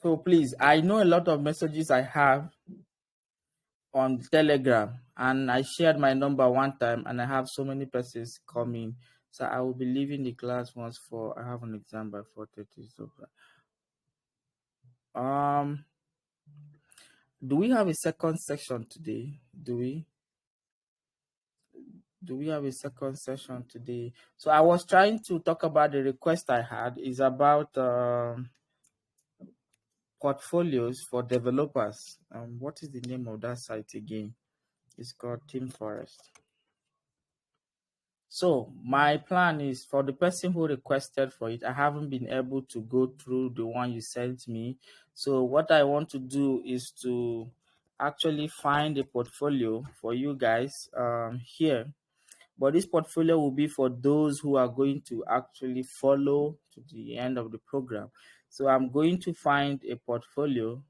So please, I know a lot of messages I have on Telegram, and I shared my number one time, and I have so many persons coming. So I will be leaving the class once for I have an exam by 4:30. So do we have a second section today? Do we have a second session today? So I was trying to talk about the request I had is about portfolios for developers. What is the name of that site again? It's called Team Forest. So my plan is for the person who requested for it. I haven't been able to go through the one you sent me. So what I want to do is to actually find a portfolio for you guys here. But this portfolio will be for those who are going to actually follow to the end of the program. So I'm going to find a portfolio,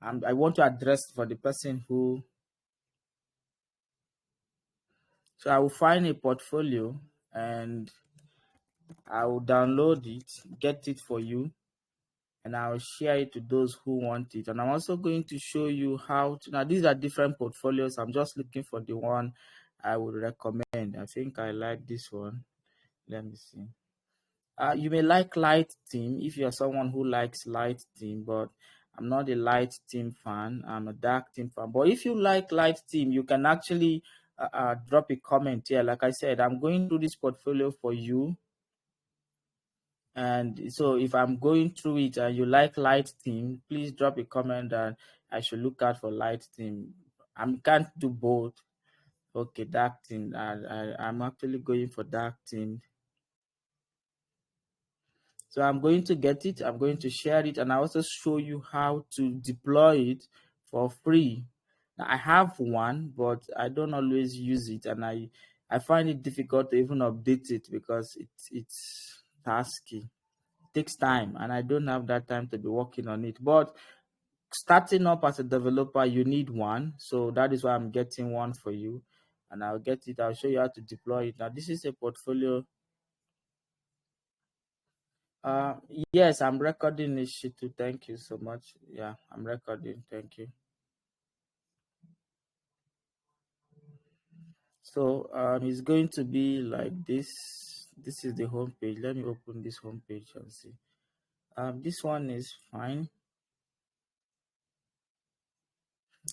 and I want to address for the person who. So I will find a portfolio and I will download it, get it for you, and I will share it to those who want it. And I'm also going to show you how to. Now these are different portfolios. I'm just looking for the one I would recommend. I think I like this one. Let me see. You may like light theme if you're someone who likes light theme, but I'm not a light theme fan. I'm a dark theme fan. But if you like light theme, you can actually drop a comment here. Like I said, I'm going through this portfolio for you. And so if I'm going through it and you like light theme, please drop a comment that I should look out for light theme. I can't do both. Okay, dark theme. I'm actually going for dark theme. So I'm going to get it, I'm going to share it, and I also show you how to deploy it for free. Now, I have one, but I don't always use it, and I find it difficult to even update it because it's tasky. It takes time, and I don't have that time to be working on it. But starting up as a developer, you need one. So that is why I'm getting one for you, and I'll get it. I'll show you how to deploy it. Now, this is a portfolio. Yes, I'm recording this shit too. Thank you so much. Yeah, I'm recording. Thank you. So it's going to be like this. This is the home page. Let me open this home page and see. This one is fine.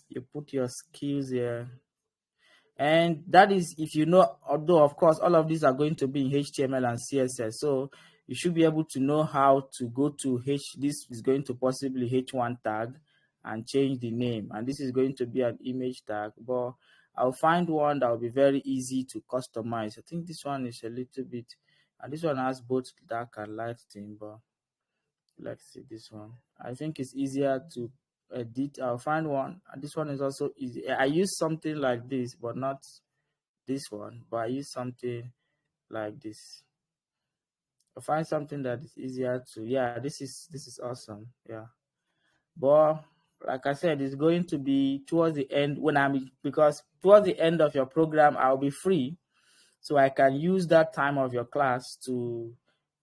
You put your skills here. And that is if you know, although of course all of these are going to be in HTML and CSS. So you should be able to know how to go to this is going to possibly H1 tag and change the name. And this is going to be an image tag, but I'll find one that will be very easy to customize. I think this one is a little bit, and this one has both dark and light theme, but let's see this one. I think it's easier to edit. I'll find one, and this one is also easy. I use something like this, but not this one, but I use something like this. I'll find something that is easier to. Yeah, this is awesome. Yeah, but like I said, it's going to be towards the end because towards the end of your program I'll be free, so I can use that time of your class to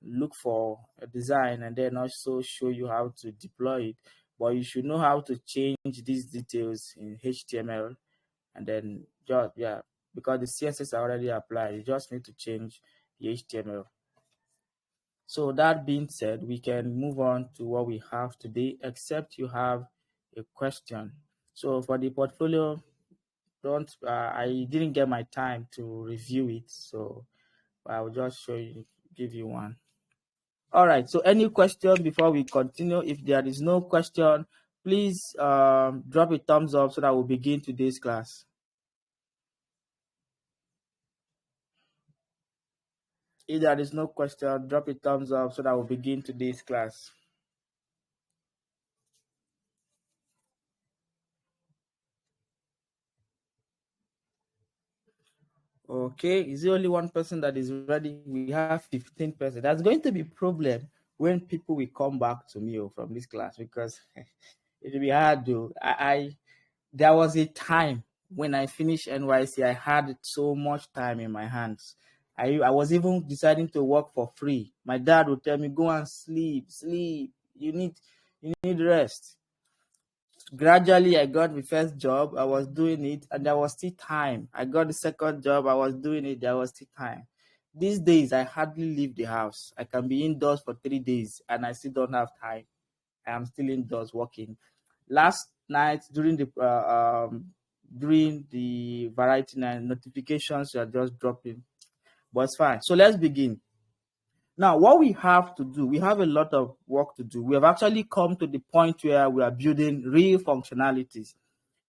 look for a design and then also show you how to deploy it. But you should know how to change these details in HTML, and then just because the CSS are already applied, you just need to change the HTML. So that being said, we can move on to what we have today, except you have a question. So for the portfolio, I didn't get my time to review it, so I will just give you one. All right, so any question before we continue? If there is no question, please drop a thumbs up so that we'll begin today's class. If there is no question, drop a thumbs up so that we'll begin today's class. Okay, is there only one person that is ready? We have 15%. That's going to be a problem when people will come back to me from this class, because it will be hard to. There was a time when I finished NYC, I had so much time in my hands. I was even deciding to work for free. My dad would tell me, go and sleep. You need, You need rest. Gradually, I got the first job, I was doing it, and there was still time. I got the second job, I was doing it, there was still time. These days, I hardly leave the house. I can be indoors for 3 days, and I still don't have time. I am still indoors working. Last night, during the variety night, notifications were just dropping, but it's fine. So let's begin. Now, what we have to do, we have a lot of work to do. We have actually come to the point where we are building real functionalities.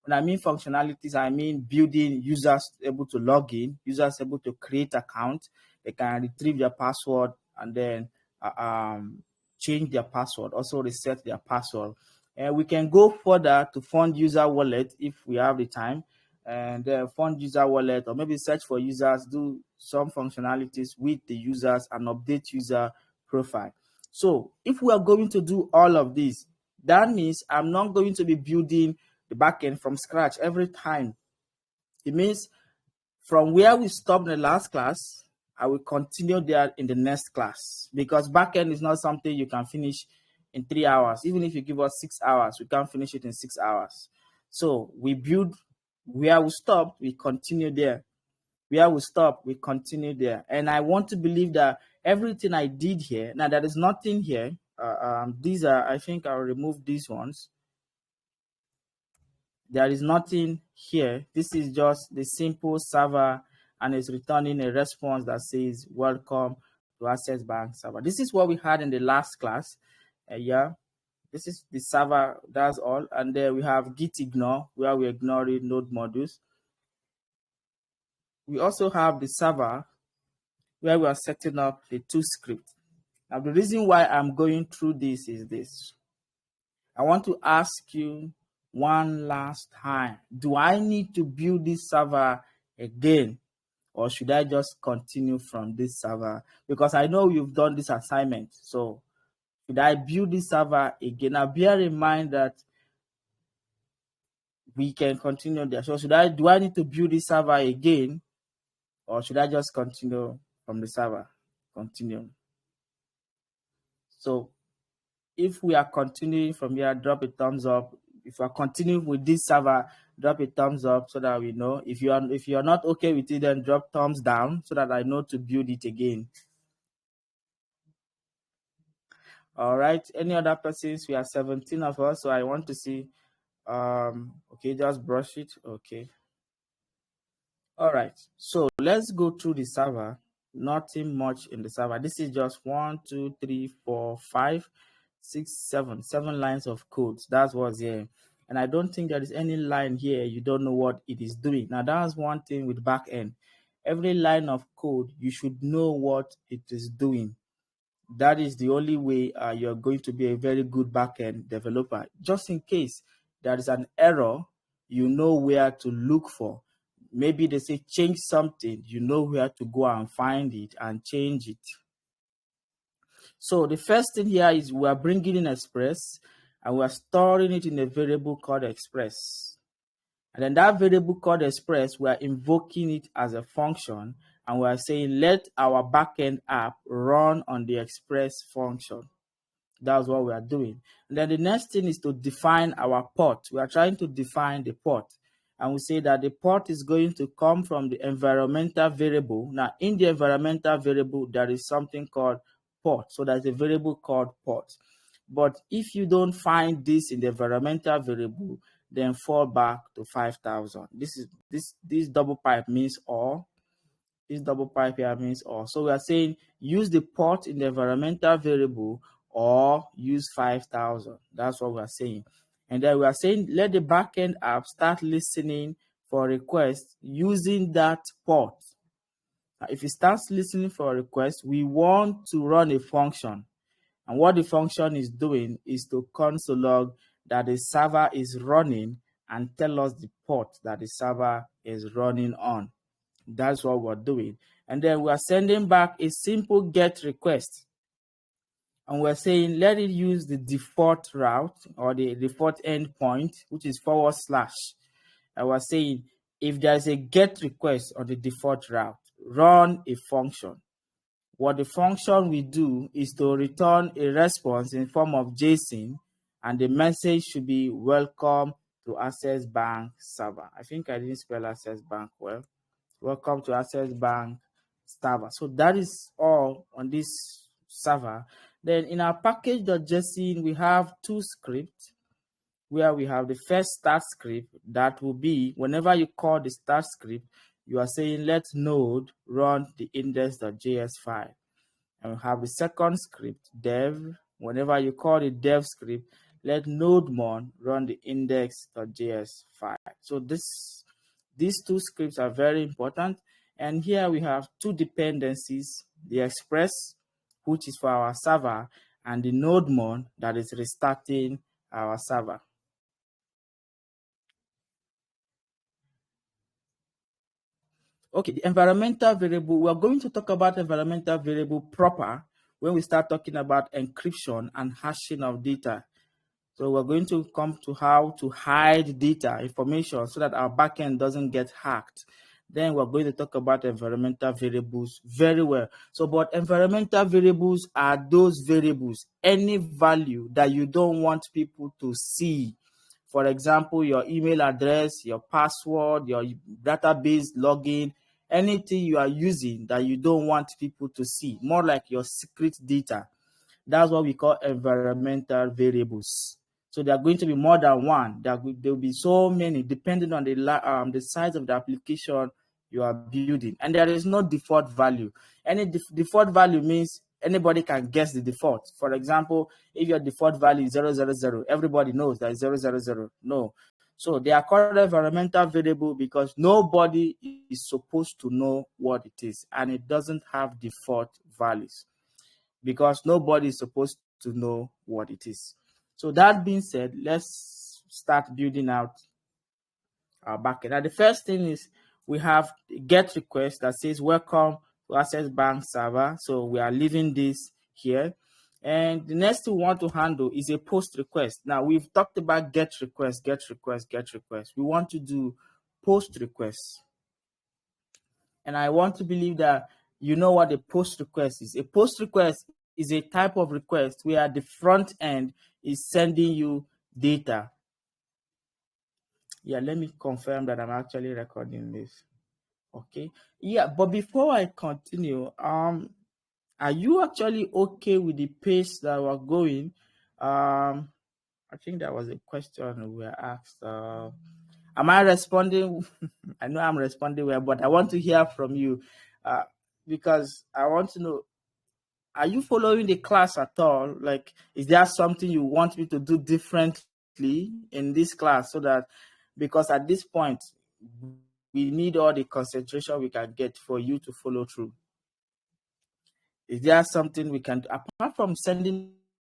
When I mean functionalities, I mean building users able to log in, users able to create accounts. They can retrieve their password and then change their password, also reset their password. And we can go further to fund user wallet if we have the time, and fund user wallet, or maybe search for users, do some functionalities with the users and update user profile. So if we are going to do all of this, that means I'm not going to be building the backend from scratch every time. It means from where we stopped in the last class, I will continue there in the next class, because backend is not something you can finish in 3 hours. Even if you give us 6 hours, we can't finish it in 6 hours. So we build where we stopped, we continue there. Where we stop, we continue there. And I want to believe that everything I did here, now there is nothing here. These are, I think I'll remove these ones. There is nothing here. This is just the simple server, and it's returning a response that says welcome to Access Bank server. This is what we had in the last class. Yeah, this is the server, that's all. And then we have git ignore, where we're ignoring node modules. We also have the server where we are setting up the toScript. Now, the reason why I'm going through this is this. I want to ask you one last time, do I need to build this server again, or should I just continue from this server? Because I know you've done this assignment. So should I build this server again? Now bear in mind that we can continue there. So do I need to build this server again, or should I just continue from the server? Continue. So if we are continuing from here, drop a thumbs up. If we are continuing with this server, drop a thumbs up so that we know. If you are not okay with it, then drop thumbs down so that I know to build it again. All right. Any other persons? We are 17 of us, so I want to see. Okay, just brush it. Okay. All right. So let's go through the server. Nothing much in the server. This is just 1, 2, 3, 4, 5, 6, 7 lines of code. That's what's here. And I don't think there is any line here you don't know what it is doing. Now that's one thing with backend. Every line of code, you should know what it is doing. That is the only way you're going to be a very good backend developer. Just in case there is an error, you know where to look for. Maybe they say change something, you know where to go and find it and change it. So the first thing here is we are bringing in Express, and we are storing it in a variable called Express. And then that variable called Express, we are invoking it as a function, and we are saying let our backend app run on the Express function. That's what we are doing. And then the next thing is to define our port. We are trying to define the port. And we say that the port is going to come from the environmental variable. Now, in the environmental variable, there is something called port. So there's a variable called port. But if you don't find this in the environmental variable, then fall back to 5,000. This double pipe means all. This double pipe here means all. So we are saying use the port in the environmental variable or use 5,000. That's what we are saying. And then we are saying let the backend app start listening for requests using that port. Now, if it starts listening for a request, we want to run a function. And what the function is doing is to console log that the server is running and tell us the port that the server is running on. That's what we're doing. And then we are sending back a simple get request. And we're saying let it use the default route or the default endpoint, which is /. And we're saying if there's a get request on the default route, run a function. What the function will do is to return a response in form of JSON, and the message should be welcome to Access Bank server. I think I didn't spell Access Bank well. Welcome to Access Bank server. So that is all on this server. Then in our package.json, we have two scripts where we have the first start script that will be whenever you call the start script, you are saying let node run the index.js file. And we have the second script, dev. Whenever you call the dev script, let nodemon run the index.js file. So these two scripts are very important. And here we have two dependencies, the express, which is for our server, and the nodemon that is restarting our server. Okay, the environmental variable, we're going to talk about environmental variable proper when we start talking about encryption and hashing of data. So we're going to come to how to hide data information so that our backend doesn't get hacked. Then we're going to talk about environmental variables very well. So, but environmental variables are those variables, any value that you don't want people to see. For example, your email address, your password, your database login, anything you are using that you don't want people to see, more like your secret data. That's what we call environmental variables. So there are going to be more than one. There will be so many depending on the size of the application you are building. And there is no default value. Any default value means anybody can guess the default. For example, if your default value is 000, everybody knows that it's 000. No. So they are called environmental variable because nobody is supposed to know what it is, and it doesn't have default values because nobody is supposed to know what it is. So that being said, let's start building out our backend. Now the first thing is we have a GET request that says welcome to Access Bank server. So we are leaving this here. And the next thing we want to handle is a post request. Now we've talked about GET request, GET request, GET request. We want to do post request. And I want to believe that you know what a post request is. A post request is a type of request where the front end is sending you data. Yeah, let me confirm that I'm actually recording this. Okay. Yeah, but before I continue, are you actually okay with the pace that we're going? I think that was a question we were asked. Am I responding? I know I'm responding well, but I want to hear from you because I want to know, are you following the class at all? Like, is there something you want me to do differently in this class so that, because at this point, we need all the concentration we can get for you to follow through? Is there something we can do apart from sending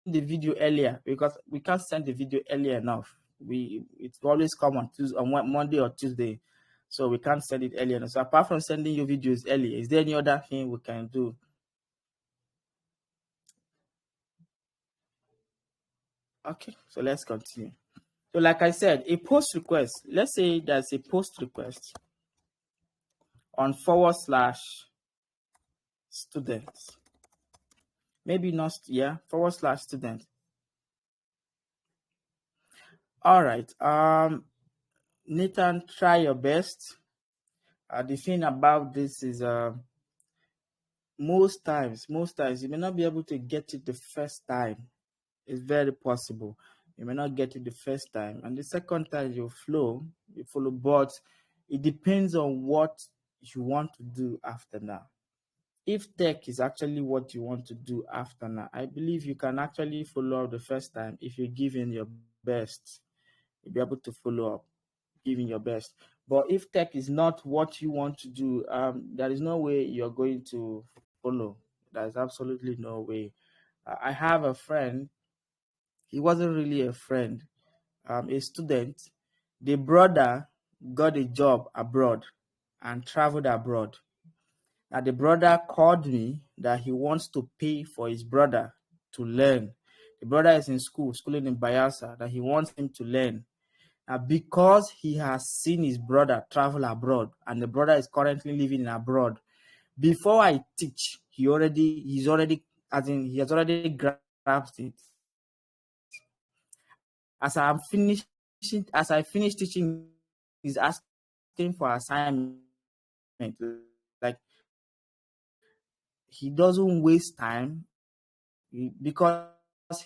the video earlier, because we can't send the video earlier enough? It's always come on Tuesday, on Monday or Tuesday, so we can't send it earlier enough. So apart from sending you videos early, is there any other thing we can do? Okay, so let's continue. So like I said, a post request, let's say there's a post request on /students. Maybe not, yeah, /student. All right. Nathan, try your best. The thing about this is most times you may not be able to get it the first time. It's very possible you may not get it the first time, and the second time you follow, but it depends on what you want to do after now. If tech is actually what you want to do after now, I believe you can actually follow up the first time. If you give in your best, you'll be able to follow up giving your best. But if tech is not what you want to do, there is no way you're going to follow. There's absolutely no way. I have a friend. He wasn't really a friend, a student. The brother got a job abroad and traveled abroad. Now the brother called me that he wants to pay for his brother to learn. The brother is in schooling in Bayelsa, that he wants him to learn. Because he has seen his brother travel abroad and the brother is currently living abroad, before I teach, he has already grasped it. as I finish teaching, he's asking for assignment. Like, he doesn't waste time because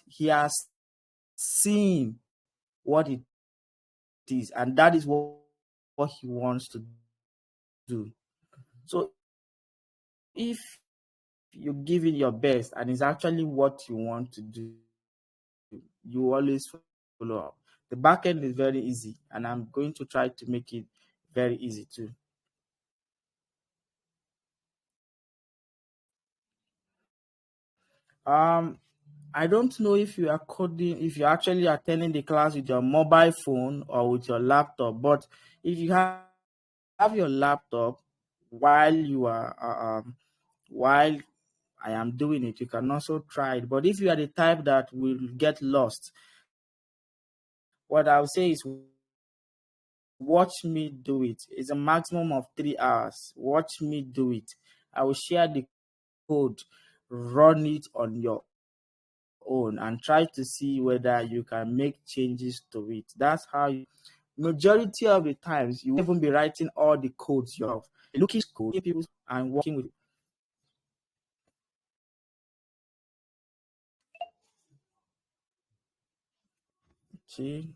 he has seen what it is, and that is what he wants to do. So if you give it your best and it's actually what you want to do, you always follow up. The backend is very easy, and I'm going to try to make it very easy too. I don't know if you are coding, if you're actually attending the class with your mobile phone or with your laptop, but if you have your laptop while you are while I am doing it, you can also try it. But if you are the type that will get lost, what I'll say is watch me do it. It's a maximum of 3 hours. Watch me do it. I will share the code, run it on your own, and try to see whether you can make changes to it. That's how you, majority of the times, you won't even be writing all the codes yourself. Looking code, people and working with it. See.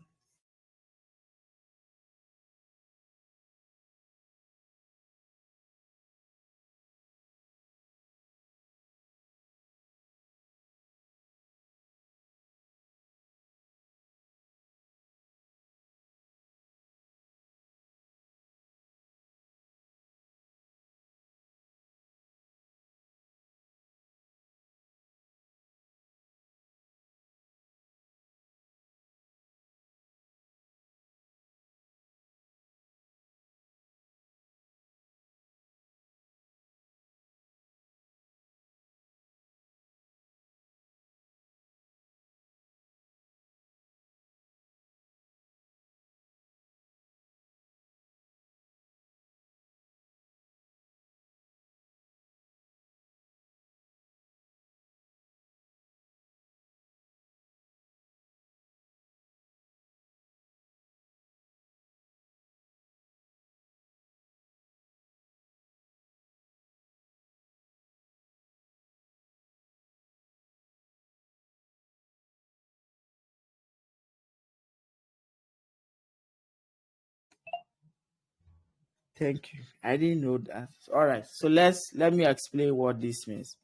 Thank you. I didn't know that. All right. So let me explain what this means.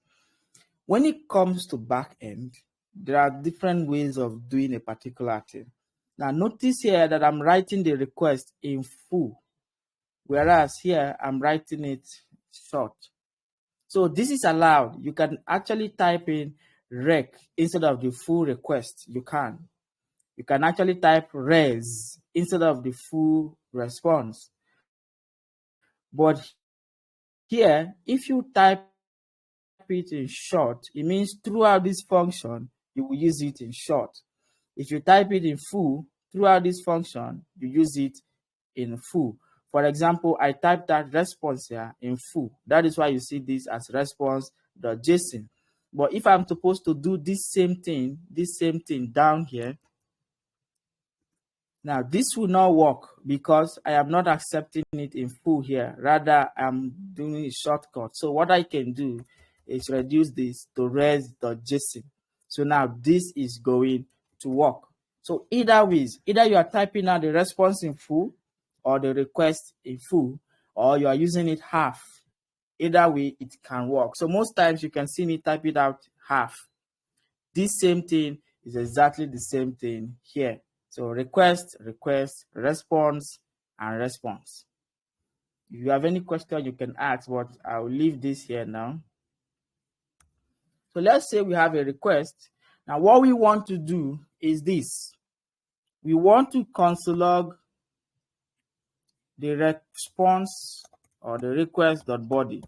When it comes to backend, there are different ways of doing a particular thing. Now notice here that I'm writing the request in full, whereas here I'm writing it short. So this is allowed. You can actually type in rec instead of the full request. You can. You can actually type res instead of the full response. But here, if you type it in short, it means throughout this function, you will use it in short. If you type it in full, throughout this function, you use it in full. For example, I typed that response here in full. That is why you see this as response.json. But if I'm supposed to do this same thing down here, now this will not work because I am not accepting it in full here. Rather, I'm doing a shortcut. So what I can do is reduce this to res.json. So now this is going to work. So either ways, either you are typing out the response in full or the request in full, or you are using it half. Either way, it can work. So most times you can see me type it out half. This same thing is exactly the same thing here. So request, response, and response. If you have any question, you can ask, but I'll leave this here now. So let's say we have a request. Now what we want to do is this. We want to console log the response or the request.body.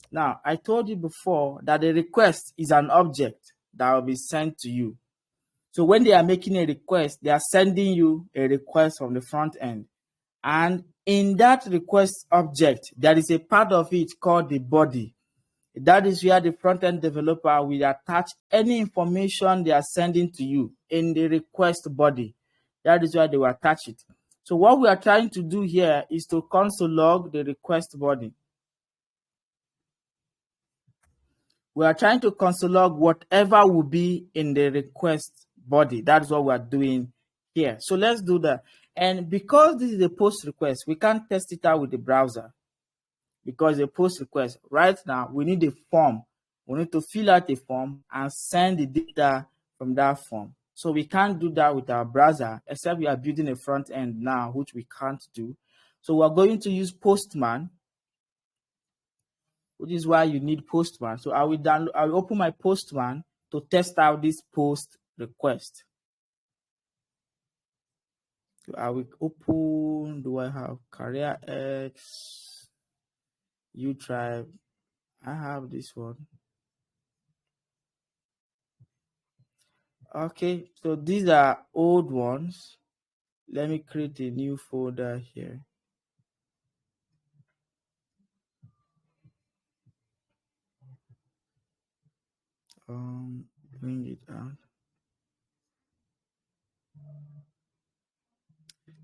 Now, I told you before that the request is an object that will be sent to you. So when they are making a request, they are sending you a request from the front end. And in that request object, there is a part of it called the body. That is where the front-end developer will attach any information they are sending to you in the request body. That is why they will attach it. So what we are trying to do here is to console log the request body. We are trying to console log whatever will be in the request body. That's what we are doing here. So let's do that. And because this is a post request, we can't test it out with the browser because a post request. Right now, we need a form. We need to fill out a form and send the data from that form. So we can't do that with our browser, except we are building a front end now, which we can't do. So we're going to use Postman, which is why you need Postman. So I will open my Postman to test out this post request. So I will open, do I have CareerEX, U-Tribe? I have this one. Okay, so these are old ones. Let me create a new folder here. Bring it out.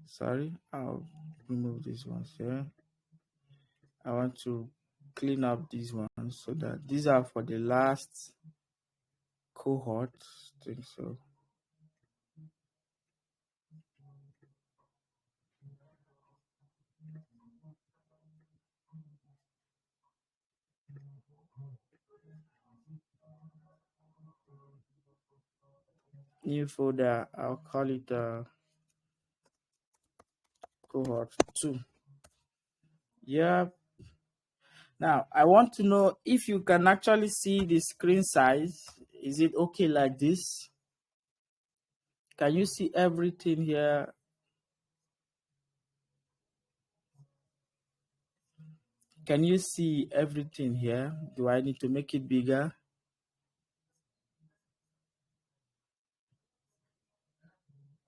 Sorry, I'll remove these ones here. I want to clean up these ones so that these are for the last cohort. I think so. New folder, I'll call it cohort 2. Yeah. Now I want to know if you can actually see the screen size. Is it okay like this? Can you see everything here? Can you see everything here? Do I need to make it bigger?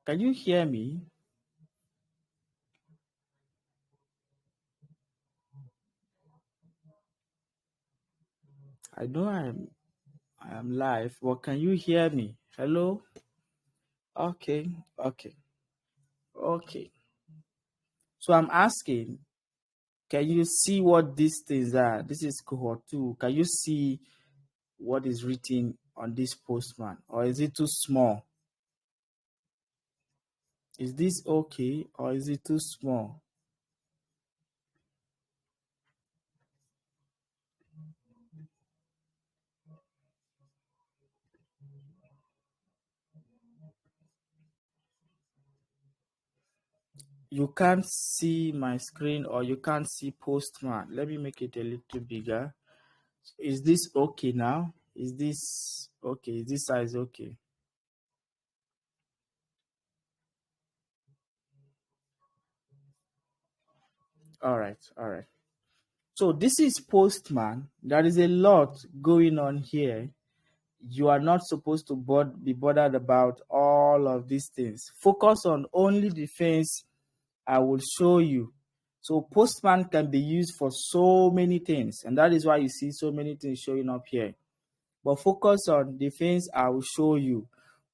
Can you hear me? I know I am live, but can you hear me? Hello? Okay, okay, okay. So I'm asking, can you see what these things are? This is cohort 2. Can you see what is written on this Postman, or is it too small? Is this okay, or is it too small? You can't see my screen, or you can't see Postman. Let me make it a little bigger. Is this okay now? Is this okay? Is this size okay? All right, all right. So this is Postman. There is a lot going on here. You are not supposed to be bothered about all of these things. Focus on only the things I will show you. So Postman can be used for so many things, and that is why you see so many things showing up here. But focus on the things I will show you.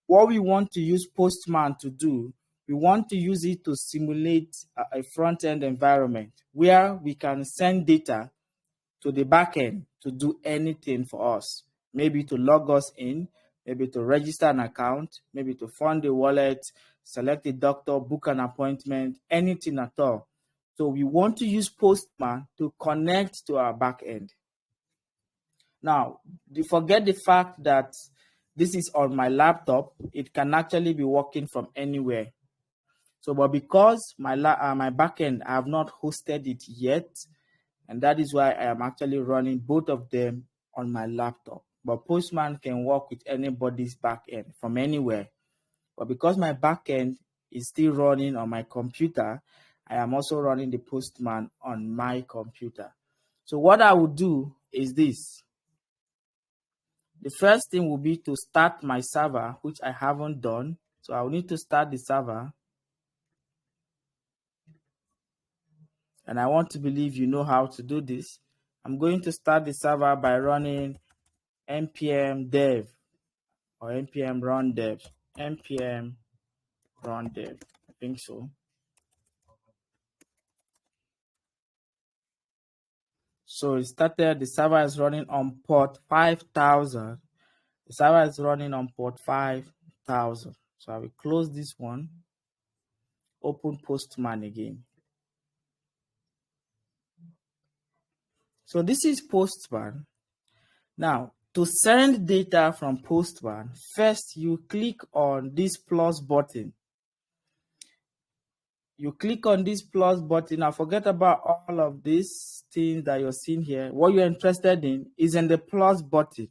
What we want to use Postman to do, we want to use it to simulate a front-end environment where we can send data to the backend to do anything for us. Maybe to log us in, maybe to register an account, maybe to fund a wallet, select a doctor, book an appointment, anything at all. So we want to use Postman to connect to our backend. Now, forget the fact that this is on my laptop. It can actually be working from anywhere. So, but because my backend, I have not hosted it yet, and that is why I am actually running both of them on my laptop. But Postman can work with anybody's backend from anywhere. But because my backend is still running on my computer, I am also running the Postman on my computer. So what I will do is this. The first thing will be to start my server, which I haven't done. So I will need to start the server. And I want to believe you know how to do this. I'm going to start the server by running npm dev or npm run dev, npm run there. I think so. So it started, the server is running on port 5000. The server is running on port 5000. So I will close this one, open Postman again. So this is Postman. Now, to send data from Postman, first you click on this plus button. You click on this plus button. Now forget about all of these things that you're seeing here. What you're interested in is in the plus button.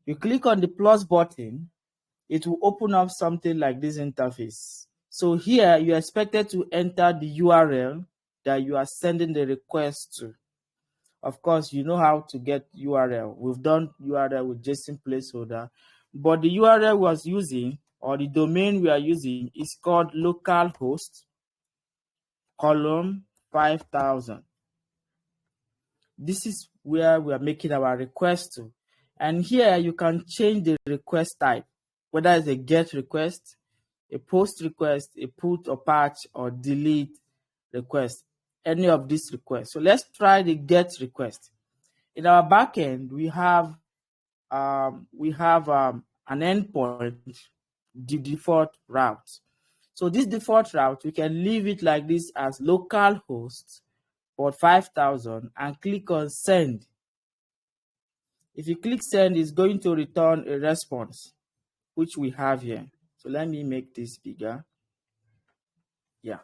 You click on the plus button, it will open up something like this interface. So here you're expected to enter the URL that you are sending the request to. Of course, you know how to get URL. We've done URL with JSON placeholder, but the URL we was using, or the domain we are using, is called localhost column 5000. This is where we are making our request to. And here you can change the request type, whether it's a GET request, a POST request, a put or patch or delete request, any of these requests. So let's try the GET request. In our backend, we have an endpoint, the default route. So this default route, we can leave it like this as localhost port 5000 and click on send. If you click send, it's going to return a response, which we have here. So let me make this bigger. Yeah.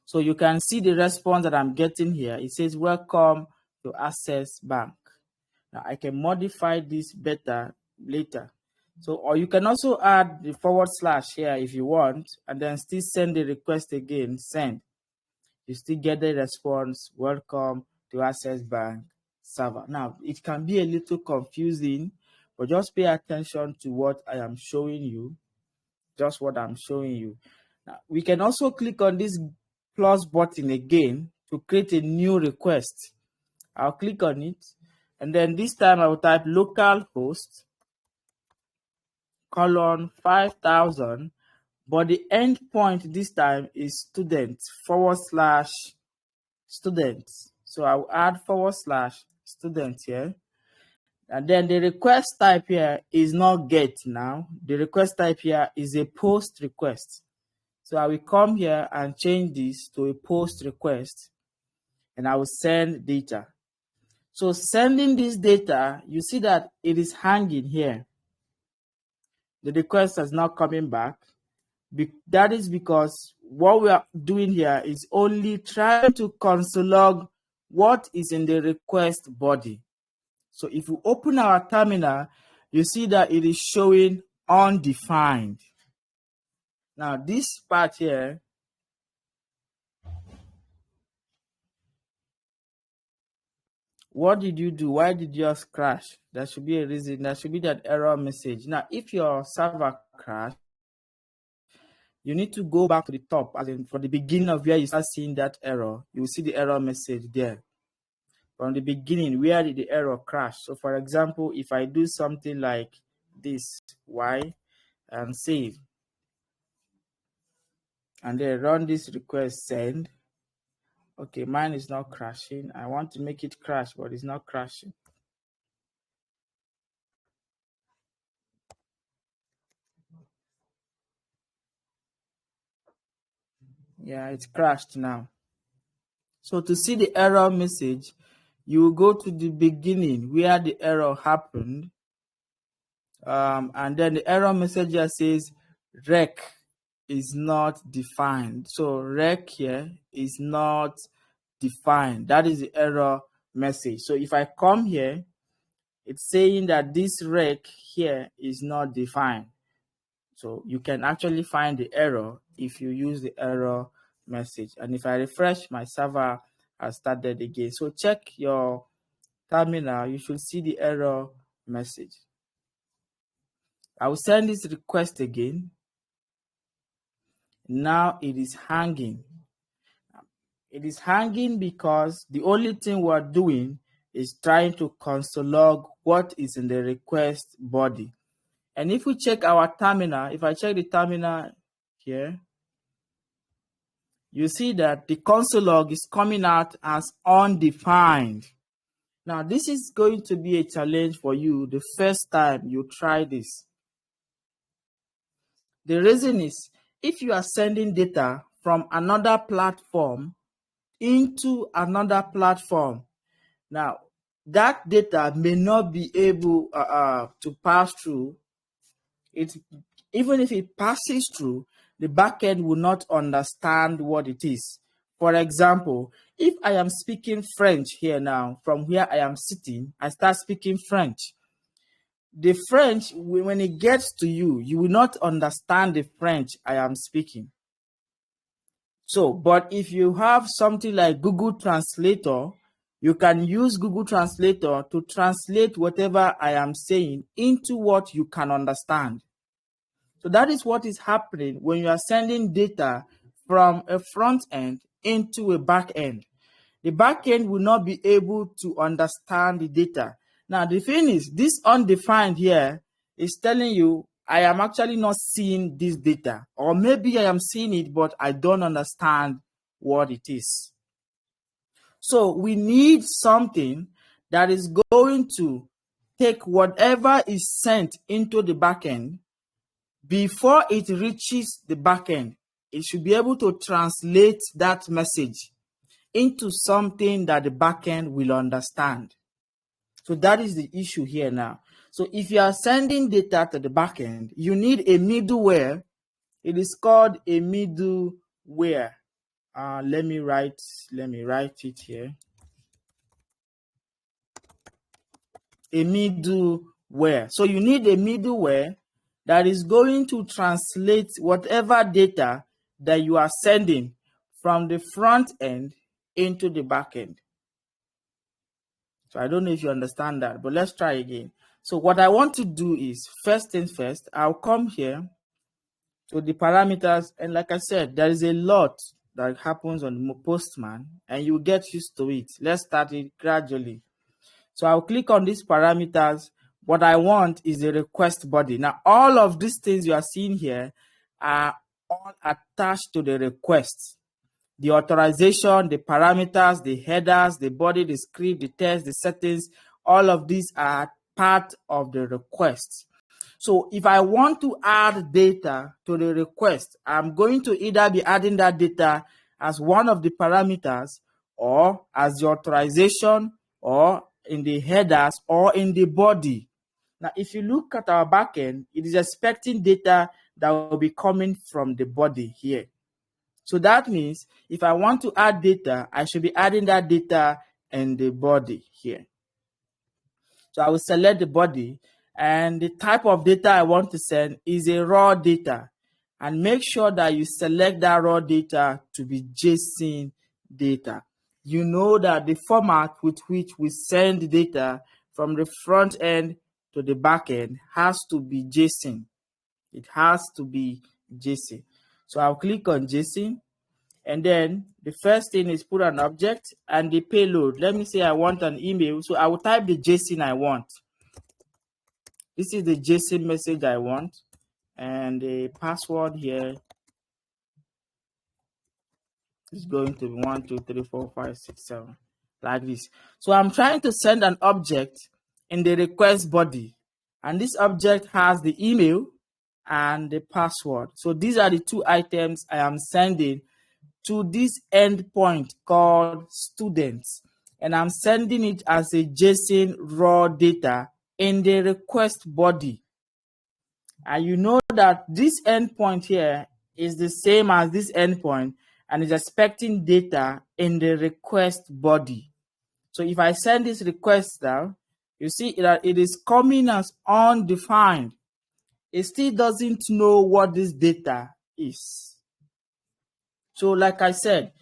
So you can see the response that I'm getting here. It says, welcome to Access Bank. Now I can modify this better later. So, or you can also add the / here if you want, and then still send the request again, send. You still get the response, welcome to Access Bank server. Now, it can be a little confusing, but just pay attention to what I am showing you, just what I'm showing you. Now, we can also click on this plus button again to create a new request. I'll click on it, and then this time I will type localhost colon 5000, but the endpoint this time is student / students. So I will add / student here. And then the request type here is not GET now. The request type here is a POST request. So I will come here and change this to a POST request, and I will send data. So sending this data, you see that it is hanging here. The request is not coming back. That is because what we are doing here is only trying to console log what is in the request body. So if you open our terminal, you see that it is showing undefined. Now this part here, what did you do? Why did yours crash? There should be a reason. There should be that error message. Now if your server crashed, you need to go back to the top, as in from the beginning of where you start seeing that error. You will see the error message there. From the beginning, where did the error crash? So for example, if I do something like this, Y, and save, and then run this request send. Okay, mine is not crashing. I want to make it crash, but it's not crashing. Yeah, it's crashed now. So to see the error message, you will go to the beginning where the error happened. And then the error message here says rec is not defined. So rec here is not defined. That is the error message. So if I come here, it's saying that this rec here is not defined. So you can actually find the error if you use the error message. And if I refresh, my server has started again. So check your terminal, you should see the error message. I will send this request again. Now it is hanging. It is hanging because the only thing we're doing is trying to console log what is in the request body. And if we check our terminal, if I check the terminal here, you see that the console log is coming out as undefined. Now, this is going to be a challenge for you the first time you try this. The reason is, if you are sending data from another platform into another platform, now that data may not be able to pass through. Even if it passes through, the backend will not understand what it is. For example, if I am speaking French here now, from where I am sitting, I start speaking French. The French, when it gets to you, you will not understand the French I am speaking. So, but if you have something like Google Translator, you can use Google Translator to translate whatever I am saying into what you can understand. So that is what is happening when you are sending data from a front end into a back end. The back end will not be able to understand the data. Now, the thing is, this undefined here is telling you, I am actually not seeing this data. Or maybe I am seeing it, but I don't understand what it is. So we need something that is going to take whatever is sent into the backend. Before it reaches the backend, it should be able to translate that message into something that the backend will understand. So that is the issue here now. So if you are sending data to the backend, you need a middleware. It is called a middleware. Let me write it here. A middleware. So you need a middleware that is going to translate whatever data that you are sending from the front end into the back end. So I don't know if you understand that, but let's try again. So what I want to do is, first things first, I'll come here to the parameters, and like I said, there is a lot that happens on the Postman, and you get used to it. Let's start it gradually. So I'll click on these parameters. What I want is a request body. Now, all of these things you are seeing here are all attached to the request. The authorization, the parameters, the headers, the body, the script, the text, the settings, all of these are part of the request. So if I want to add data to the request, I'm going to either be adding that data as one of the parameters, or as the authorization, or in the headers, or in the body. Now, if you look at our backend, it is expecting data that will be coming from the body here. So that means if I want to add data, I should be adding that data in the body here. So I will select the body, and the type of data I want to send is a raw data. And make sure that you select that raw data to be JSON data. You know that the format with which we send data from the front end to the back end has to be JSON. It has to be JSON. So I'll click on JSON, and then the first thing is put an object and the payload. Let me say I want an email, so I will type the JSON I want. This is the JSON message I want, and the password here is going to be 1 2 3 4 5 6 7, like this. So I'm trying to send an object in the request body, and this object has the email and the password. So these are the two items I am sending to this endpoint called students, and I'm sending it as a JSON raw data in the request body. And you know that this endpoint here is the same as this endpoint and is expecting data in the request body. So if I send this request now, you see that it is coming as undefined. It still doesn't know what this data is. So like I said,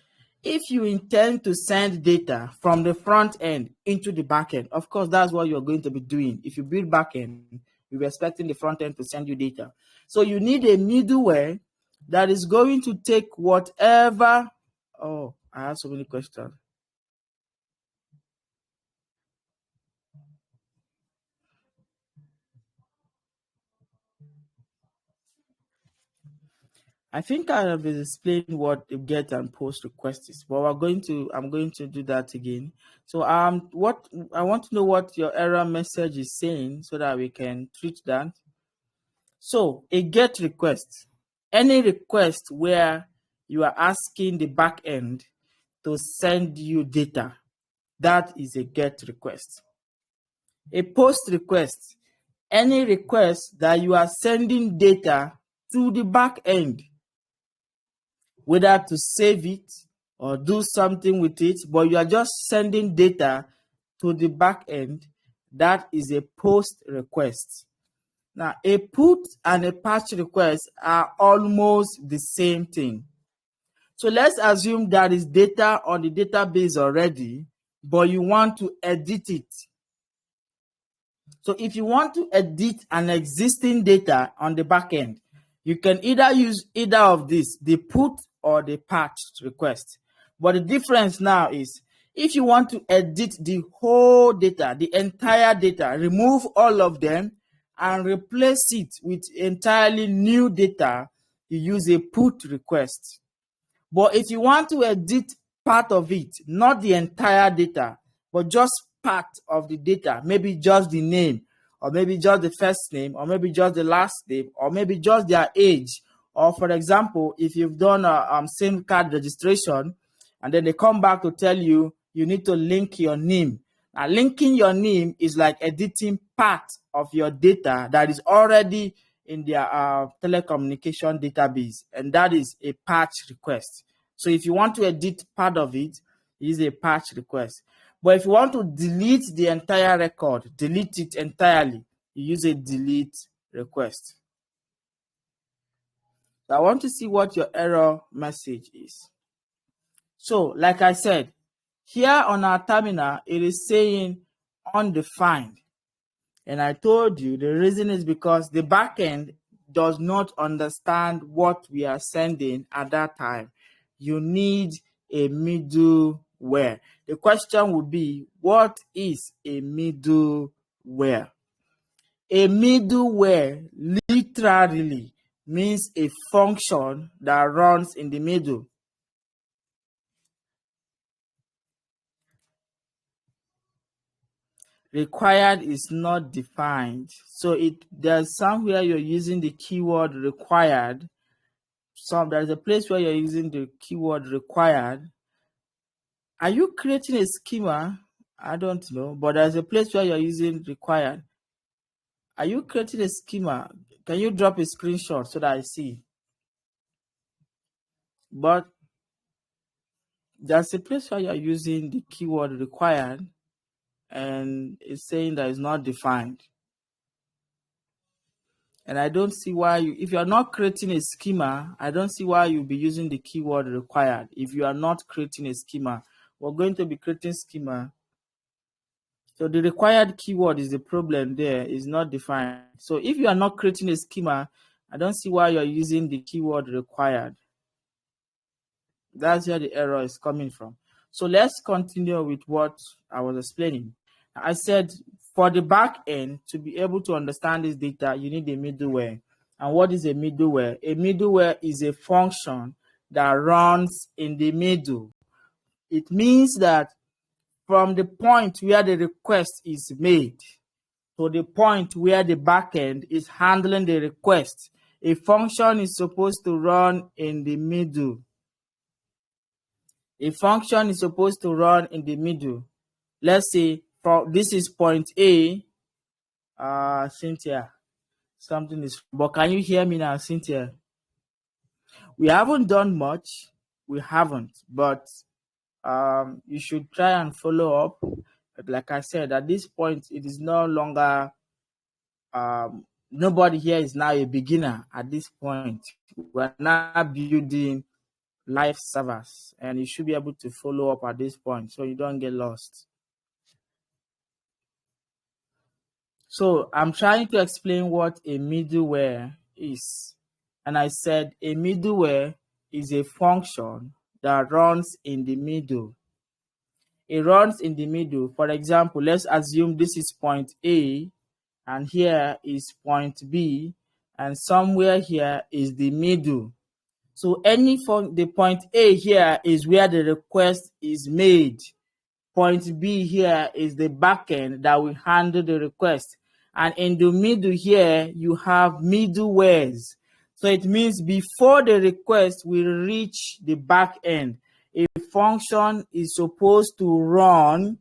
if you intend to send data from the front end into the back end, of course, that's what you're going to be doing. If you build back end, you're expecting the front end to send you data. So you need a middleware that is going to take whatever. Oh, I have so many questions. I think I have explained what a get and post request is, but I'm going to do that again. So what I want to know what your error message is saying so that we can treat that. So a get request, any request where you are asking the backend to send you data, that is a get request. A post request, any request that you are sending data to the backend, whether to save it or do something with it, but you are just sending data to the backend, that is a post request. Now, a put and a patch request are almost the same thing. So let's assume there is data on the database already, but you want to edit it. So if you want to edit an existing data on the backend, you can either use either of these, the put or the patch request. But the difference now is, if you want to edit the whole data, the entire data, remove all of them and replace it with entirely new data, you use a put request. But if you want to edit part of it, not the entire data, but just part of the data, maybe just the name, or maybe just the first name, or maybe just the last name, or maybe just their age, or for example, if you've done a SIM card registration, and then they come back to tell you you need to link your name. Now, linking your name is like editing part of your data that is already in their telecommunication database, and that is a patch request. So if you want to edit part of it, use a patch request. But if you want to delete the entire record, delete it entirely, you use a delete request. So I want to see what your error message is. So like I said, here on our terminal, it is saying undefined. And I told you the reason is because the backend does not understand what we are sending at that time. You need a middleware. The question would be, what is a middleware? A middleware literally means a function that runs in the middle. Required is not defined. So there's somewhere you're using the keyword required. There's a place where you're using the keyword required. Are you creating a schema? I don't know, but there's a place where you're using required. Are you creating a schema? Can you drop a screenshot so that I see? But there's a place where you're using the keyword required, and it's saying that it's not defined. And I don't see why if you're not creating a schema, I don't see why you'll be using the keyword required. If you are not creating a schema, we're going to be creating schema. So the required keyword is the problem there, is not defined. So if you are not creating a schema, I don't see why you're using the keyword required. That's where the error is coming from. So let's continue with what I was explaining. I said for the back end to be able to understand this data, you need a middleware. And what is a middleware? A middleware is a function that runs in the middle. It means that from the point where the request is made to the point where the backend is handling the request, a function is supposed to run in the middle. A function is supposed to run in the middle. Let's say this is point A. Cynthia, something is, but can you hear me now, Cynthia? We haven't done much. We haven't, but you should try and follow up. But like I said, at this point, it is no longer, nobody here is now a beginner at this point. We're now building live servers, and you should be able to follow up at this point so you don't get lost. So I'm trying to explain what a middleware is. And I said a middleware is a function that runs in the middle. It runs in the middle. For example, let's assume this is point A, and here is point B, and somewhere here is the middle. So the point A here is where the request is made. Point B here is the backend that will handle the request. And in the middle here, you have middlewares. So it means before the request will reach the backend, a function is supposed to run,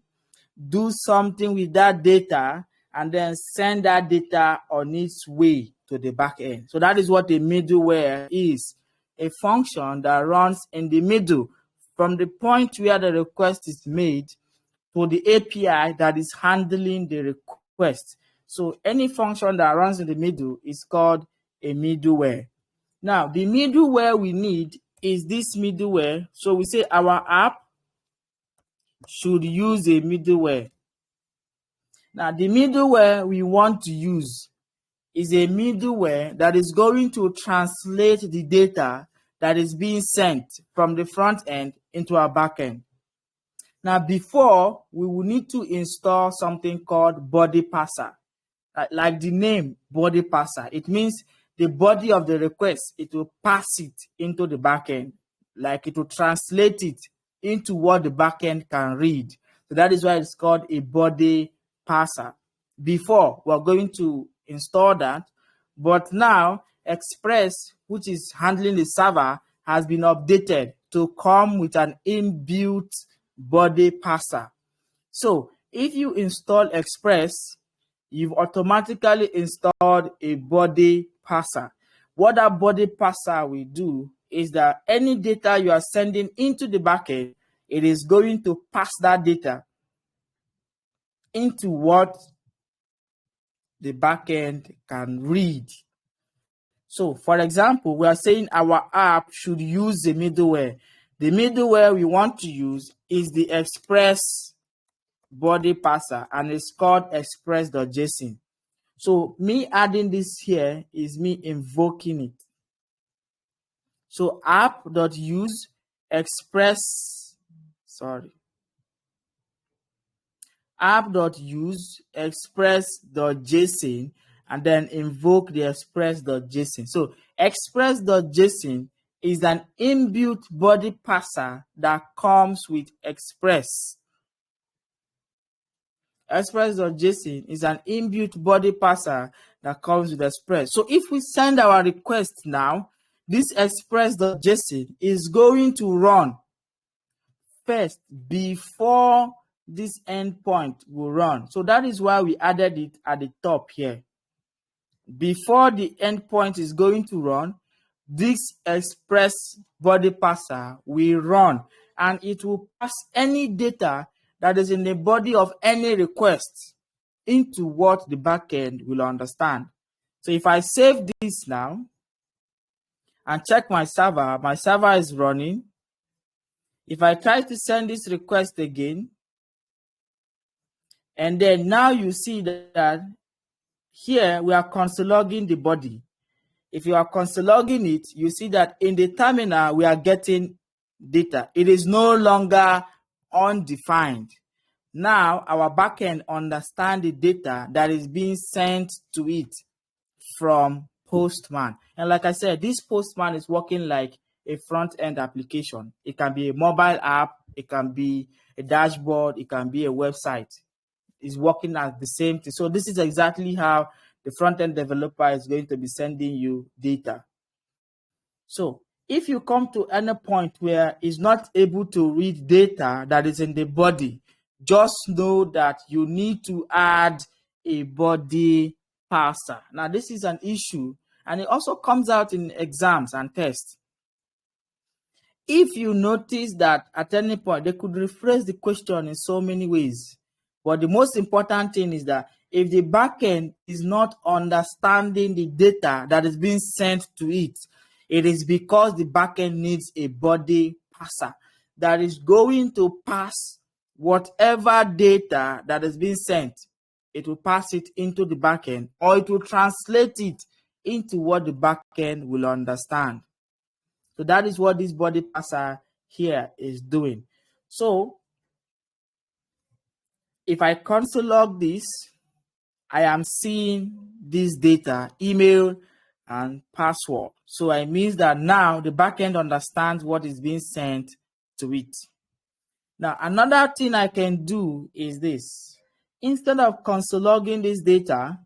do something with that data, and then send that data on its way to the backend. So that is what a middleware is. A function that runs in the middle from the point where the request is made to the API that is handling the request. So any function that runs in the middle is called a middleware. Now, the middleware we need is this middleware. So we say our app should use a middleware. Now, the middleware we want to use is a middleware that is going to translate the data that is being sent from the front end into our back end. Now, before, we will need to install something called body parser. Like the name body parser, it means the body of the request, it will pass it into the backend. Like it will translate it into what the backend can read. So that is why it's called a body parser. Before, we're going to install that. But now, Express, which is handling the server, has been updated to come with an inbuilt body parser. So if you install Express, you've automatically installed a body parser. What that body parser will do is that any data you are sending into the backend, it is going to pass that data into what the backend can read. So, for example, we are saying our app should use the middleware. The middleware we want to use is the Express body parser, and it's called express.json. So me adding this here is me invoking it. So app.use app.use express.json, and then invoke the express.json. So express.json is an inbuilt body parser that comes with Express. Express.json is an inbuilt body parser that comes with Express. So if we send our request now, this express.json is going to run first before this endpoint will run. So that is why we added it at the top here. Before the endpoint is going to run, this express body parser will run, and it will pass any data that is in the body of any request into what the backend will understand. So if I save this now and check my server is running. If I try to send this request again, and then now you see that here we are console logging the body. If you are console logging it, you see that in the terminal we are getting data. It is no longer undefined. Now our backend understands the data that is being sent to it from Postman. And like I said, this Postman is working like a front-end application. It can be a mobile app, it can be a dashboard, it can be a website. It's working as the same thing. So this is exactly how the front-end developer is going to be sending you data. So if you come to any point where it's not able to read data that is in the body, just know that you need to add a body parser. Now, this is an issue, and it also comes out in exams and tests. If you notice that at any point, they could rephrase the question in so many ways. But the most important thing is that if the backend is not understanding the data that is being sent to it, it is because the backend needs a body parser that is going to pass whatever data that is being sent. It will pass it into the backend, or it will translate it into what the backend will understand. So that is what this body parser here is doing. So if I console log this, I am seeing this data, email, and password. So it means that now the backend understands what is being sent to it. Now, another thing I can do is this. Instead of console logging this data,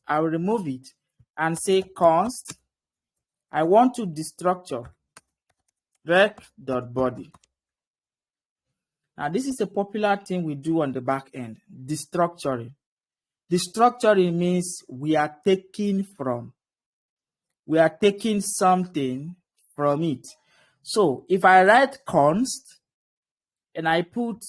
I will remove it and say const. I want to destructure rec.body. Now, this is a popular thing we do on the back end, destructuring. Destructuring means we are taking something from it. So if I write const and I put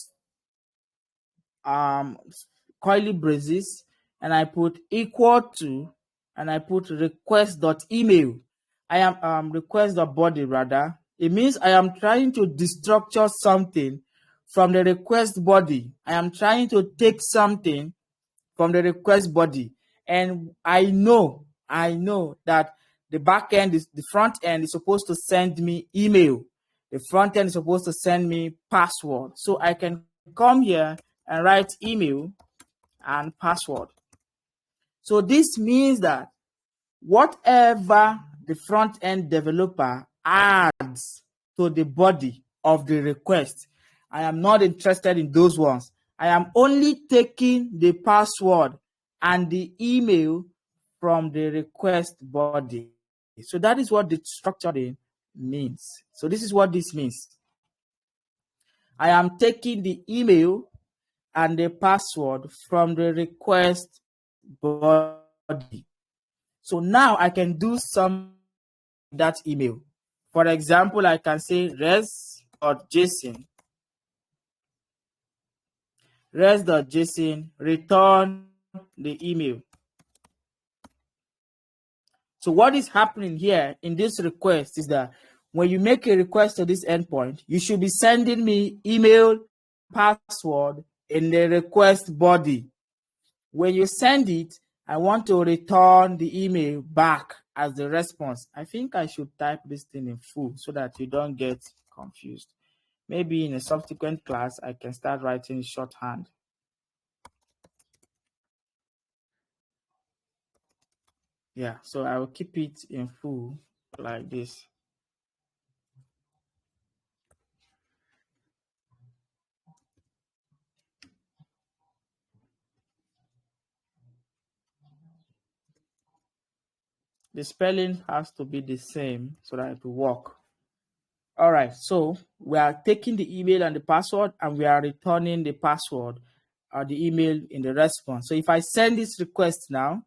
curly braces and I put equal to and I put request.email, I am request.body rather, it means I am trying to destructure something from the request body. I am trying to take something from the request body, and I know that the back end is the front end is supposed to send me email. The front end is supposed to send me password. So I can come here and write email and password. So this means that whatever the front end developer adds to the body of the request, I am not interested in those ones. I am only taking the password and the email from the request body. So that is what the structuring means. So this is what this means. I am taking the email and the password from the request body. So now I can do some that email. For example, I can say res.json return the email. So what is happening here in this request is that when you make a request to this endpoint, you should be sending me email password in the request body. When you send it, I want to return the email back as the response. I think I should type this thing in full so that you don't get confused. Maybe in a subsequent class, I can start writing shorthand. Yeah, so I will keep it in full like this. The spelling has to be the same so that it will work. All right, so we are taking the email and the password and we are returning the password or the email in the response. So if I send this request now,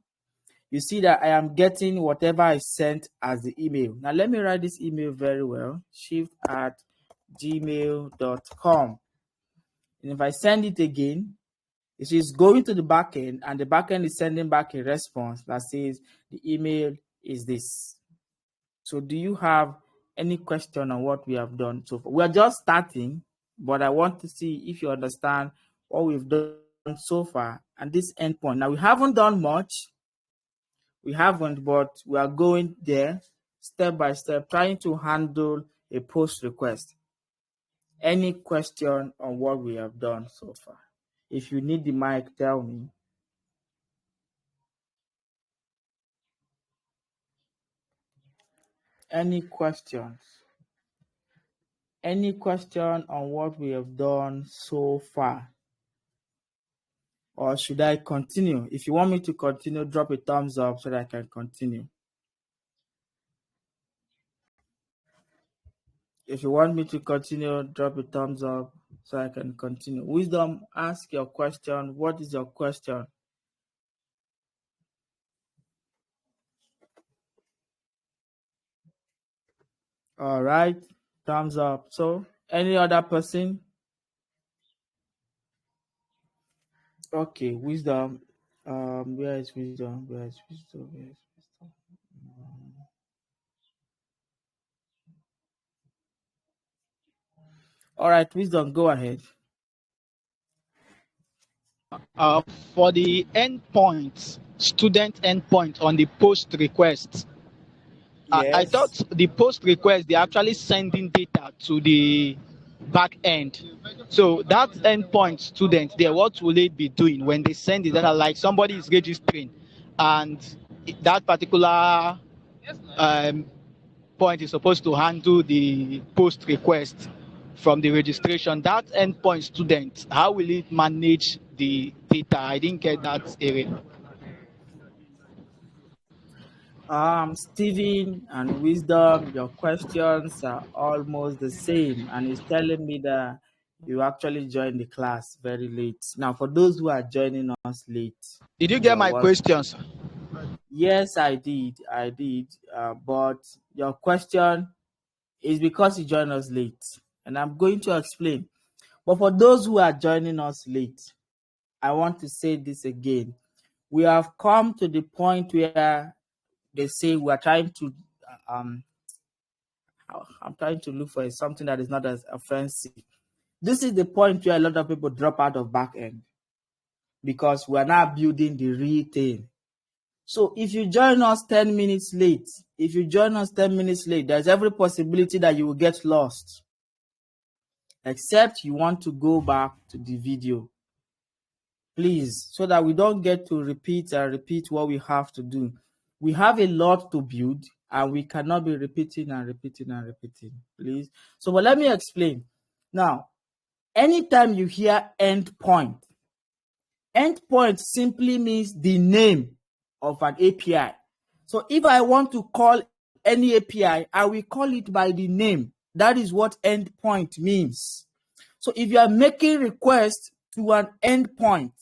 you see that I am getting whatever I sent as the email. Now let me write this email very well, shift@gmail.com. And if I send it again, it is going to the backend and the backend is sending back a response that says the email is this. So do you have any question on what we have done so far? We are just starting, but I want to see if you understand what we've done so far and this endpoint. Now we haven't done much. We haven't, but we are going there step by step, trying to handle a post request. Any question on what we have done so far? If you need the mic, tell me. Any questions? Any question on what we have done so far? Or should I continue? If you want me to continue, drop a thumbs up so that I can continue. If you want me to continue, drop a thumbs up so I can continue. Wisdom, ask your question. What is your question? All right, thumbs up. So, any other person? Okay, wisdom. Where is wisdom? Where is wisdom? Where is wisdom? All right, wisdom, go ahead. For the endpoint, student endpoint on the post request, Yes. I thought the post request, they're actually sending data to the back end. So that endpoint student there, what will they be doing when they send the data? Like somebody is registering and that particular point is supposed to handle the post request from the registration. That endpoint student, how will it manage the data? I didn't get that area. Steven and Wisdom, your questions are almost the same, and it's telling me that you actually joined the class very late. Now, for those who are joining us late, Did you you get are my welcome. questions? Yes, I did. But your question is because you joined us late, and I'm going to explain. But for those who are joining us late, I want to say this again. We have come to the point where they say we are trying to I'm trying to look for something that is not as offensive. This is the point where a lot of people drop out of back end because we are now building the real thing. So if you join us 10 minutes late, there's every possibility that you will get lost, except you want to go back to the video. Please, so that we don't get to repeat what we have to do. We have a lot to build, and we cannot be repeating. Please. So, but let me explain. Now, anytime you hear endpoint simply means the name of an API. So if I want to call any API, I will call it by the name. That is what endpoint means. So if you are making requests to an endpoint,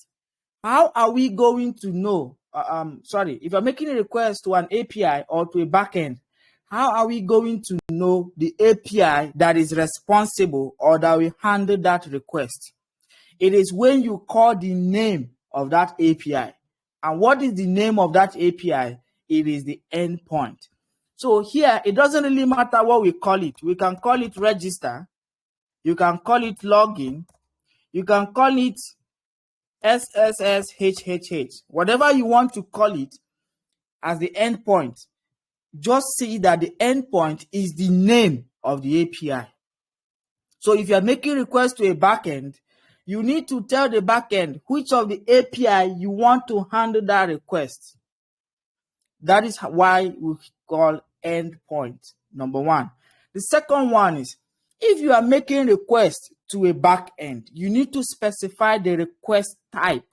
how are we going to know? If you're making a request to an API or to a backend, how are we going to know the API that is responsible or that will handle that request? It is when you call the name of that API. And what is the name of that API? It is the endpoint. So here, it doesn't really matter what we call it. We can call it register. You can call it login. You can call it SSSHHH. Whatever you want to call it as the endpoint, just see that the endpoint is the name of the API. So if you're making requests to a backend, you need to tell the backend which of the API you want to handle that request. That is why we call endpoint, number one. The second one is, if you are making requests to a backend, you need to specify the request type.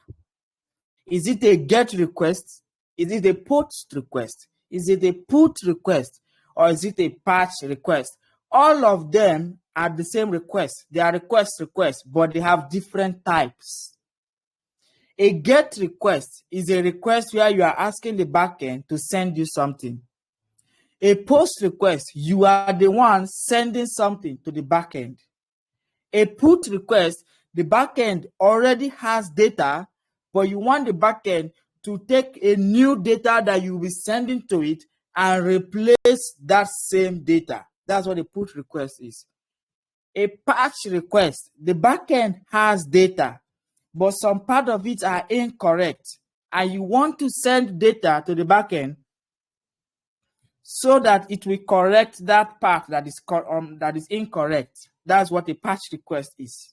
Is it a GET request? Is it a POST request? Is it a PUT request? Or is it a patch request? All of them are the same request. They are requests, but they have different types. A GET request is a request where you are asking the backend to send you something. A POST request, you are the one sending something to the backend. A PUT request, the backend already has data, but you want the backend to take a new data that you'll be sending to it and replace that same data. That's what a PUT request is. A patch request, the backend has data, but some part of it are incorrect, and you want to send data to the backend so that it will correct that part that is incorrect. That's what a patch request is.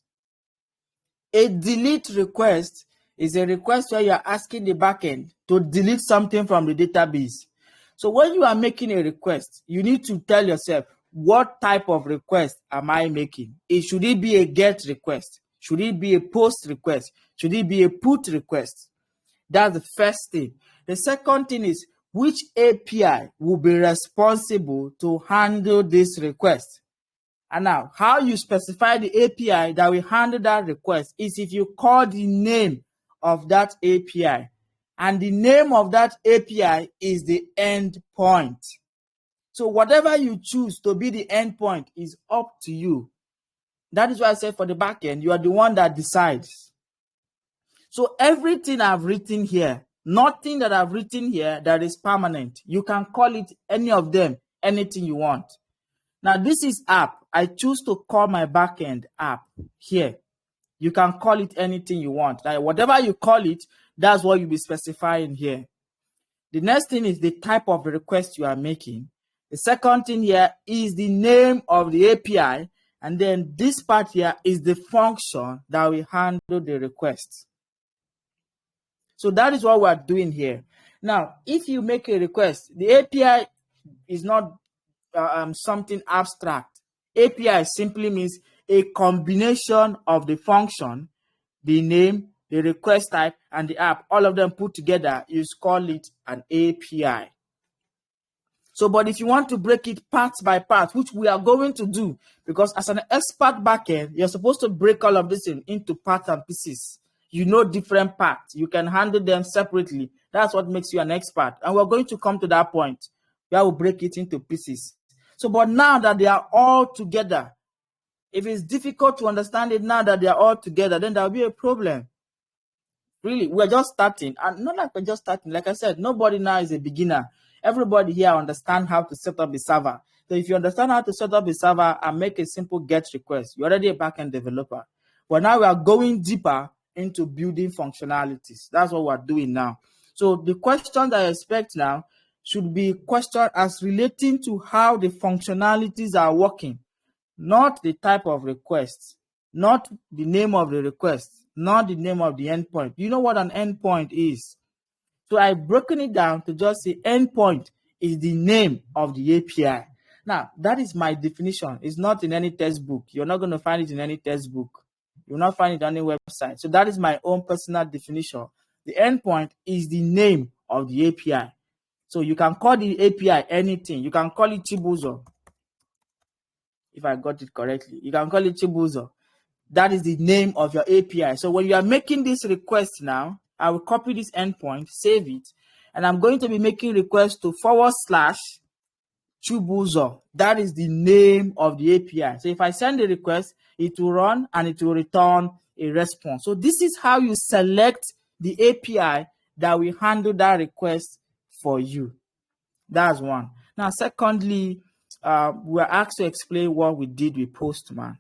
A delete request is a request where you are asking the backend to delete something from the database. So when you are making a request, you need to tell yourself, what type of request am I making? Should it be a GET request? Should it be a POST request? Should it be a PUT request? That's the first thing. The second thing is, which API will be responsible to handle this request? And now, how you specify the API that will handle that request is if you call the name of that API. And the name of that API is the endpoint. So whatever you choose to be the endpoint is up to you. That is why I said for the backend, you are the one that decides. So everything I've written here, nothing that I've written here that is permanent. You can call it any of them, anything you want. Now, this is app. I choose to call my backend app here. You can call it anything you want. Like whatever you call it, that's what you'll be specifying here. The next thing is the type of request you are making. The second thing here is the name of the API. And then this part here is the function that will handle the request. So that is what we are doing here. Now, if you make a request, the API something abstract. API simply means a combination of the function, the name, the request type, and the app. All of them put together, you call it an API. So, but if you want to break it part by part, which we are going to do, because as an expert backend, you're supposed to break all of this into parts and pieces. You know different parts. You can handle them separately. That's what makes you an expert. And we're going to come to that point where we'll break it into pieces. So, but now that they are all together, if it's difficult to understand it now that they are all together, then there'll be a problem. Really, we're just starting, and not like we're just starting. Like I said, nobody now is a beginner. Everybody here understand how to set up a server. So if you understand how to set up a server and make a simple GET request, you're already a backend developer. But now we are going deeper into building functionalities. That's what we're doing now. So the questions I expect now should be questions as relating to how the functionalities are working, not the type of request, not the name of the request, not the name of the endpoint. You know what an endpoint is? So I've broken it down to just say endpoint is the name of the API. Now, that is my definition. It's not in any textbook. You're not going to find it in any textbook. You'll not find it on any website. So that is my own personal definition. The endpoint is the name of the API. So you can call the API anything. You can call it Chibuzo, if I got it correctly. You can call it Chibuzo. That is the name of your API. So when you are making this request now, I will copy this endpoint, save it, and I'm going to be making requests to / Chibuzo. That is the name of the API. So if I send a request, it will run and it will return a response. So this is how you select the API that will handle that request for you. That's one. Now, secondly, we're asked to explain what we did with Postman.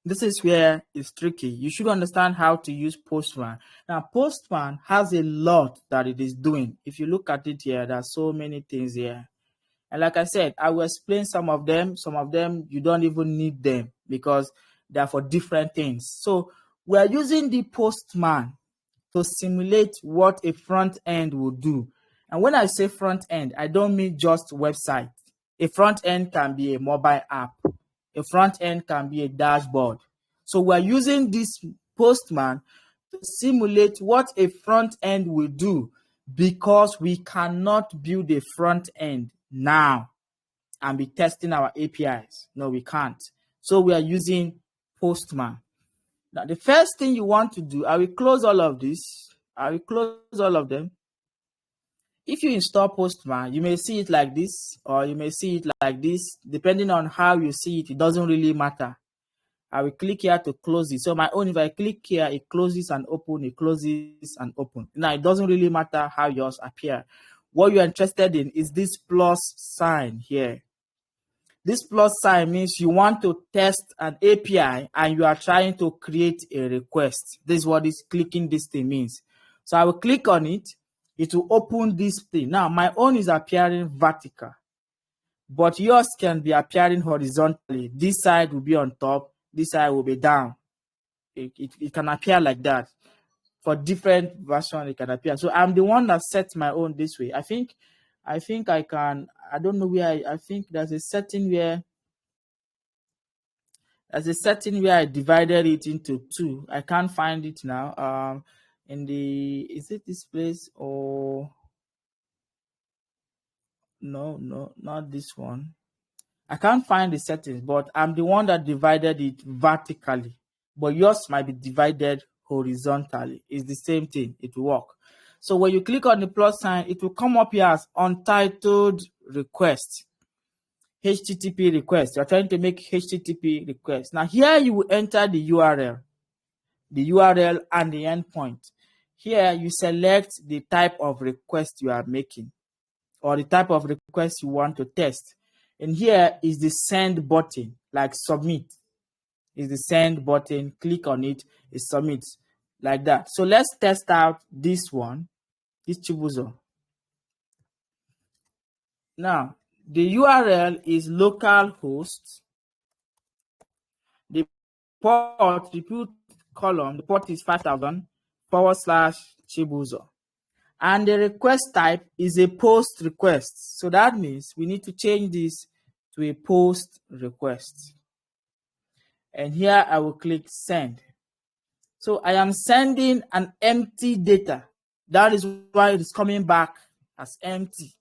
This is where it's tricky. You should understand how to use Postman. Now, Postman has a lot that it is doing. If you look at it here, there are so many things here. And like I said, I will explain some of them. Some of them, you don't even need them because they're for different things. So we're using the Postman to simulate what a front end will do. And when I say front end, I don't mean just website. A front end can be a mobile app. A front end can be a dashboard. So we're using this Postman to simulate what a front end will do because we cannot build a front end now and be testing our APIs. No, we can't. So we are using Postman. Now, the first thing you want to do, I will close all of this. I will close all of them. If you install Postman, you may see it like this, or you may see it like this. Depending on how you see it, it doesn't really matter. I will click here to close it. So my own, if I click here, it closes and open, it closes and open. Now, it doesn't really matter how yours appear. What you're interested in is this plus sign here. This plus sign means you want to test an API and you are trying to create a request. This is what this clicking this thing means. So I will click on it. It will open this thing. Now, my own is appearing vertical, but yours can be appearing horizontally. This side will be on top. This side will be down. It can appear like that. For different versions, it can appear. So I'm the one that set my own this way. I think I can, I don't know where, I think there's a setting where I divided it into two. I can't find it now. Is it this place or no, not this one. I can't find the settings, but I'm the one that divided it vertically. But yours might be divided horizontally. It's the same thing. It will work. So when you click on the plus sign, it will come up here as untitled request. HTTP request. You're trying to make HTTP request. Now here you will enter the URL and the endpoint. Here you select the type of request you are making or the type of request you want to test. And here is the send button, like submit. Is the send button. Click on it, it submits like that. So let's test out this one, this Chibuzo. Now, the URL is localhost. The port, the port column, the port is 5000 / Chibuzo. And the request type is a post request. So that means we need to change this to a post request. And here I will click send. So I am sending an empty data. That is why it is coming back as empty.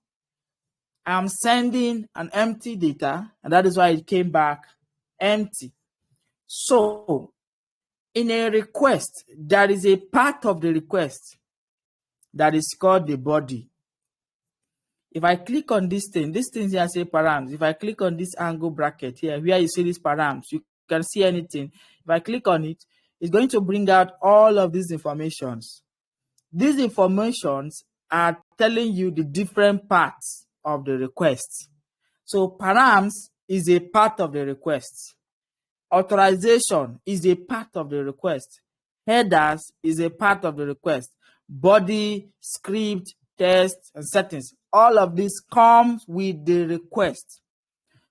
I am sending an empty data, and that is why it came back empty. So in a request, there is a part of the request that is called the body. If I click on this thing here say params. If I click on this angle bracket here, where you see these params, you can see anything. If I click on it, it's going to bring out all of these informations. These informations are telling you the different parts of the request. So params is a part of the request. Authorization is a part of the request. Headers is a part of the request. Body, script, text, and settings. All of this comes with the request.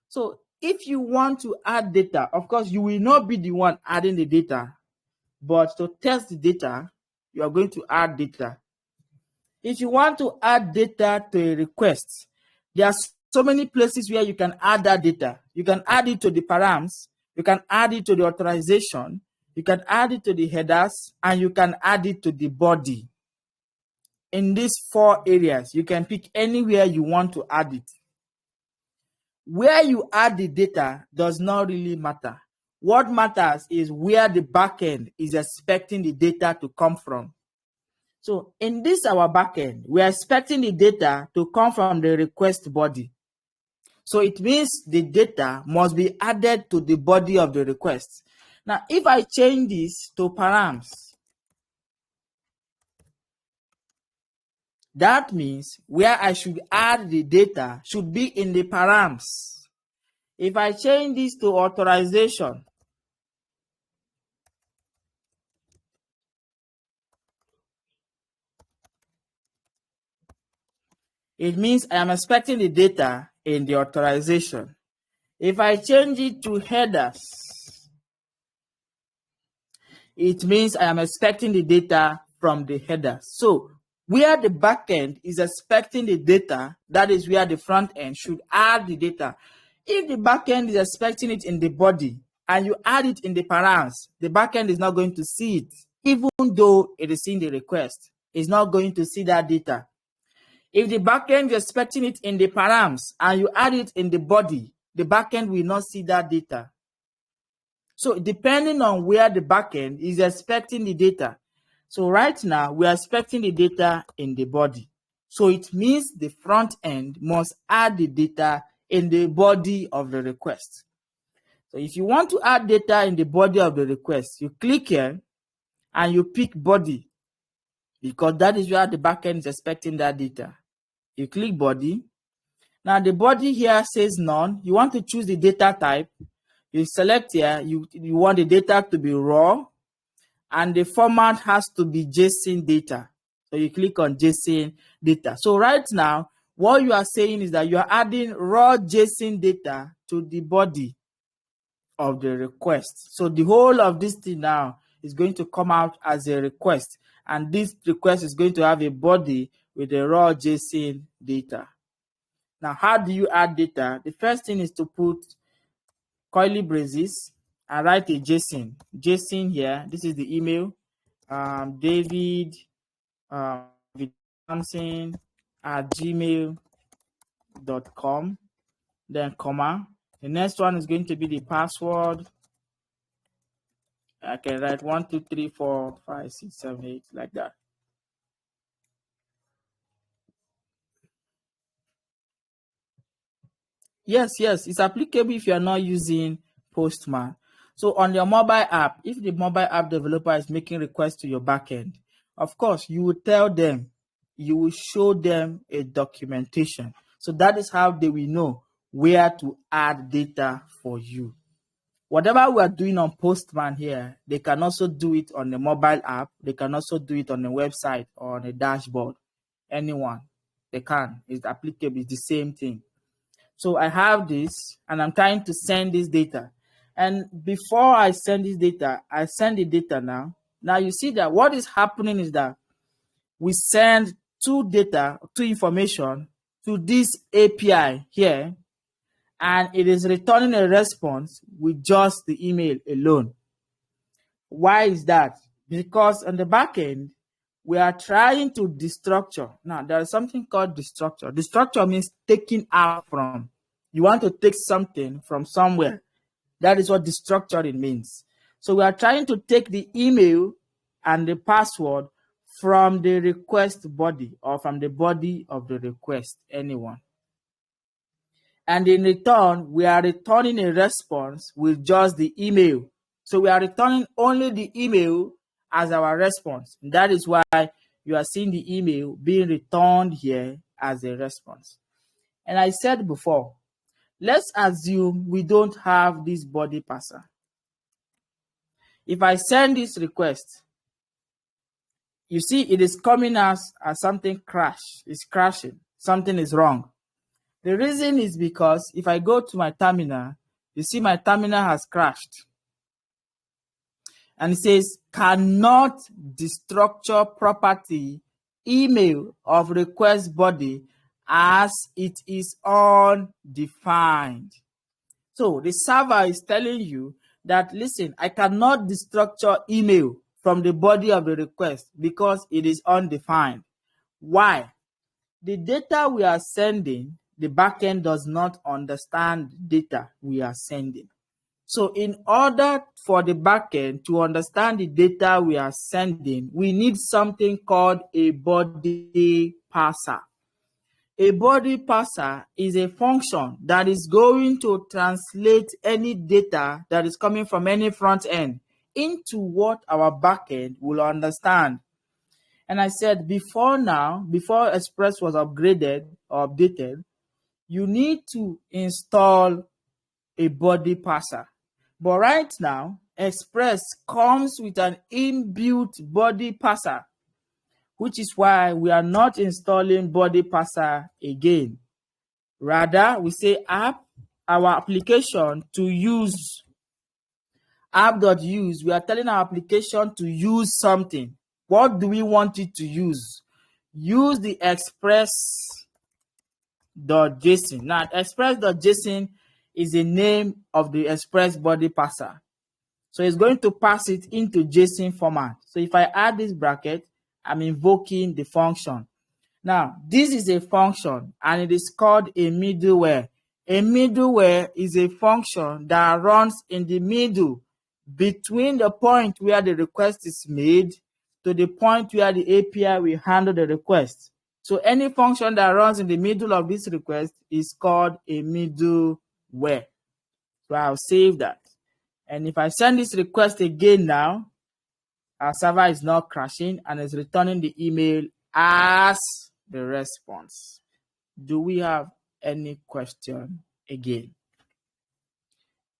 So if you want to add data, of course, you will not be the one adding the data, but to test the data, you are going to add data. If you want to add data to a request, there are so many places where you can add that data. You can add it to the params, you can add it to the authorization, you can add it to the headers, and you can add it to the body. In these 4 areas, you can pick anywhere you want to add it. Where you add the data does not really matter. What matters is where the backend is expecting the data to come from. So in this our backend, we are expecting the data to come from the request body. So it means the data must be added to the body of the request. Now, if I change this to params, that means where I should add the data should be in the params. If I change this to authorization, it means I am expecting the data in the authorization. If I change it to headers, it means I am expecting the data from the header. So where the backend is expecting the data, that is where the front end should add the data. If the backend is expecting it in the body and you add it in the params, the backend is not going to see it. Even though it is in the request, it's not going to see that data. If the backend is expecting it in the params and you add it in the body, the backend will not see that data. So depending on where the backend is expecting the data. So right now, we are expecting the data in the body. So it means the front end must add the data in the body of the request. So if you want to add data in the body of the request, you click here and you pick body, because that is where the backend is expecting that data. You click body. Now the body here says none. You want to choose the data type. You select here, you want the data to be raw, and the format has to be JSON data. So you click on JSON data. So right now, what you are saying is that you are adding raw JSON data to the body of the request. So the whole of this thing now is going to come out as a request, and this request is going to have a body with the raw JSON data. Now, how do you add data? The first thing is to put curly braces and write a JSON. JSON here, this is the email, David Samson at gmail.com, then comma. The next one is going to be the password. I can write 1, 2, 3, 4, 5, 6, 7, 8, like that. Yes, it's applicable if you are not using Postman. So on your mobile app, if the mobile app developer is making requests to your backend, of course, you will tell them, you will show them a documentation. So that is how they will know where to add data for you. Whatever we are doing on Postman here, they can also do it on the mobile app. They can also do it on the website or on a dashboard. Anyone, they can. It's applicable. It's the same thing. So I have this, and I'm trying to send this data. And before I send this data, I send the data now. Now you see that what is happening is that we send two information to this API here, and it is returning a response with just the email alone. Why is that? Because on the back end, we are trying to destructure. Now, there is something called destructure. Destructure means taking out from. You want to take something from somewhere. That is what destructuring means. So we are trying to take the email and the password from the request body, or from the body of the request, anyone. And in return, we are returning a response with just the email. So we are returning only the email as our response. And that is why you are seeing the email being returned here as a response. And I said before, let's assume we don't have this body parser. If I send this request, you see it is coming as something crash. It's crashing. Something is wrong. The reason is because if I go to my terminal, you see my terminal has crashed. And it says, cannot destructure property email of request body as it is undefined. So the server is telling you that, listen, I cannot destructure email from the body of the request because it is undefined. Why? The data we are sending, the backend does not understand the data we are sending. So in order for the backend to understand the data we are sending, we need something called a body parser. A body parser is a function that is going to translate any data that is coming from any front end into what our backend will understand. And I said before Express was upgraded or updated, you need to install a body parser. But right now, Express comes with an inbuilt body parser, which is why we are not installing body parser again. Rather, we say our application to use app.use. We are telling our application to use something. What do we want it to use? Use the express.json. Now, express.json is the name of the Express body parser. So it's going to pass it into JSON format. So if I add this bracket, I'm invoking the function. Now, this is a function and it is called a middleware. A middleware is a function that runs in the middle between the point where the request is made to the point where the API will handle the request. So any function that runs in the middle of this request is called a middleware. So I'll save that. And if I send this request again now, our server is not crashing and is returning the email as the response. Do we have any question again?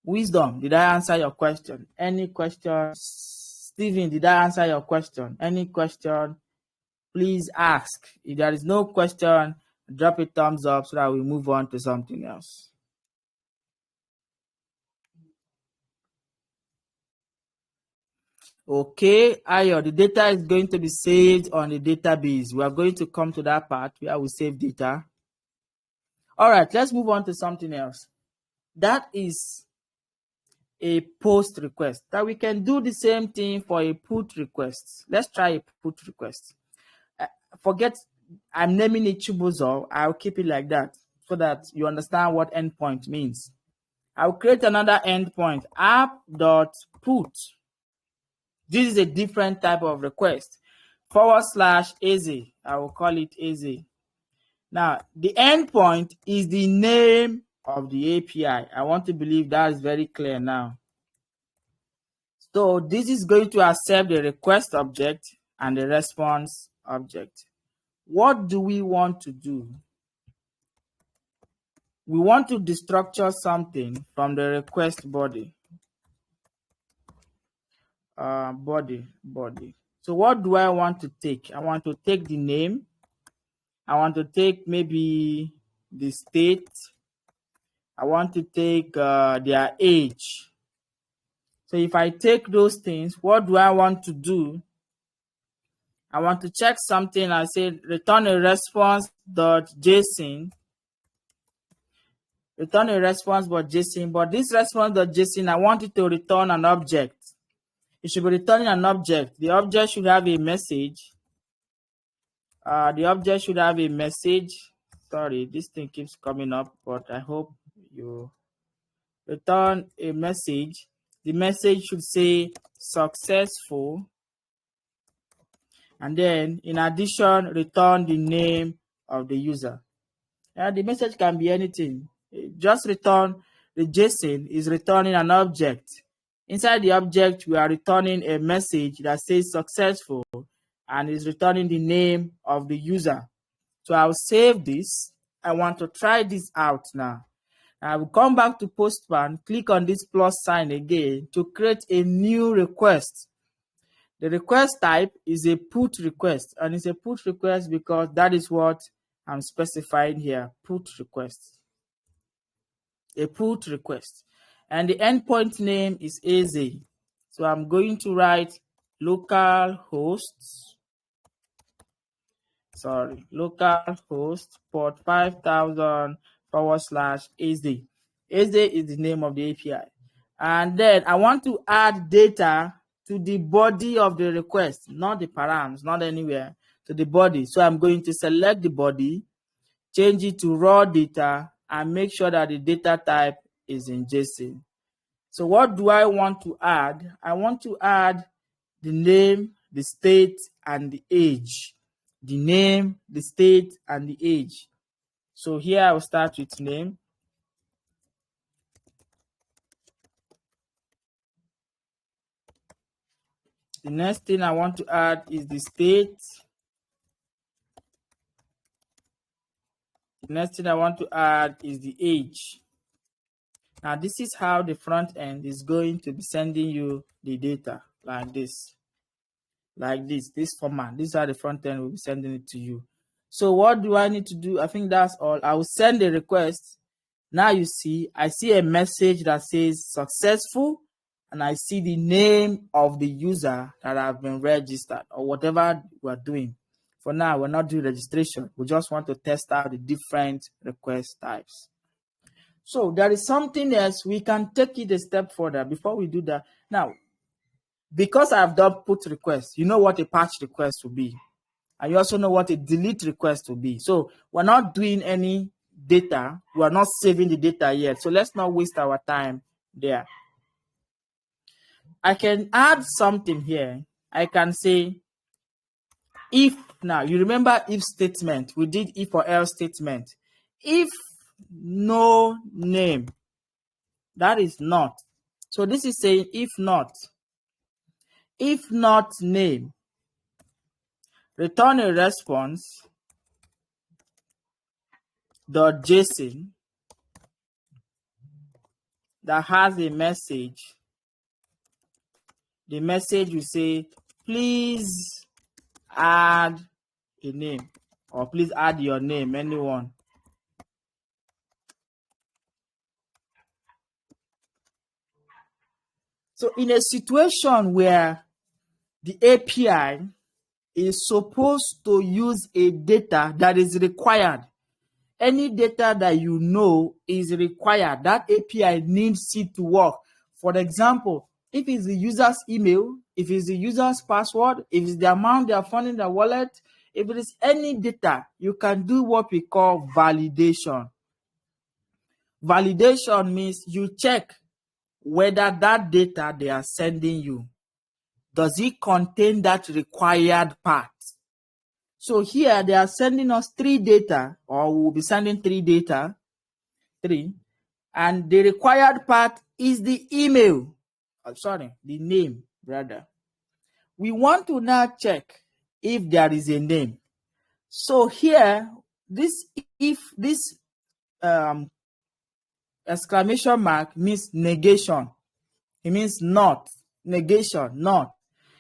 Wisdom, did I answer your question? Any questions? Steven, did I answer your question? Any question? Please ask. If there is no question, drop a thumbs up so that we move on to something else. Okay, Ayo, the data is going to be saved on the database. We are going to come to that part where we save data. All right, let's move on to something else. That is a post request. That we can do the same thing for a put request. Let's try a put request. Forget, I'm naming it Chubuzo. I'll keep it like that so that you understand what endpoint means. I'll create another endpoint, app.put. This is a different type of request. /AZ. I will call it AZ. Now, the endpoint is the name of the API. I want to believe that is very clear now. So this is going to accept the request object and the response object. What do we want to do? We want to destructure something from the request body. Body. So what do I want to take? I want to take the name. I want to take maybe the state. I want to take their age. So if I take those things, what do I want to do? I want to check something. I say return a response.json. Return a response.json, but this response.json, I want it to return an object. It should be returning an object. The object should have a message. The object should have a message. Sorry, this thing keeps coming up, but I hope you return a message. The message should say successful. And then, in addition, return the name of the user. The message can be anything. Just return the JSON is returning an object. Inside the object, we are returning a message that says successful and is returning the name of the user. So I'll save this. I want to try this out now. I will come back to Postman, click on this plus sign again to create a new request. The request type is a put request, and it's a put request because that is what I'm specifying here, put request. A put request. And the endpoint name is AZ. So I'm going to write localhost port 5000/AZ. AZ is the name of the API. And then I want to add data to the body of the request, not the params, not anywhere, to the body. So I'm going to select the body, change it to raw data, and make sure that the data type is in JSON. So what do I want to add? I want to add the name, the state, and the age. The name, the state, and the age. So here I will start with name. The next thing I want to add is the state. The next thing I want to add is the age. Now this is how the front end is going to be sending you the data like this. Like this format. This is how the front end will be sending it to you. So what do I need to do? I think that's all. I will send a request. Now you see, I see a message that says successful, and I see the name of the user that have been registered or whatever we're doing. For now, we're not doing registration. We just want to test out the different request types. So there is something else. We can take it a step further before we do that. Now, because I've done put request, you know what a patch request will be. And you also know what a delete request will be. So we're not doing any data. We're not saving the data yet. So let's not waste our time there. I can add something here. I can say if. Now, you remember if statement. We did if or else statement. If no name, that is not. So this is saying if not. If not name, return a response .json that has a message. The message will say, please add a name, or please add your name, anyone. So in a situation where the API is supposed to use a data that is required, any data that you know is required, that API needs it to work. For example, if it's the user's email, if it's the user's password, if it's the amount they are funding in their wallet, if it is any data, you can do what we call validation. Validation means you check whether that data they are sending you, does it contain that required part? So here they are sending us 3 data, or we'll be sending 3 data, 3, and the required part is the email. The name, rather. We want to now check if there is a name. So here, this exclamation mark means negation. It means not. Negation, not.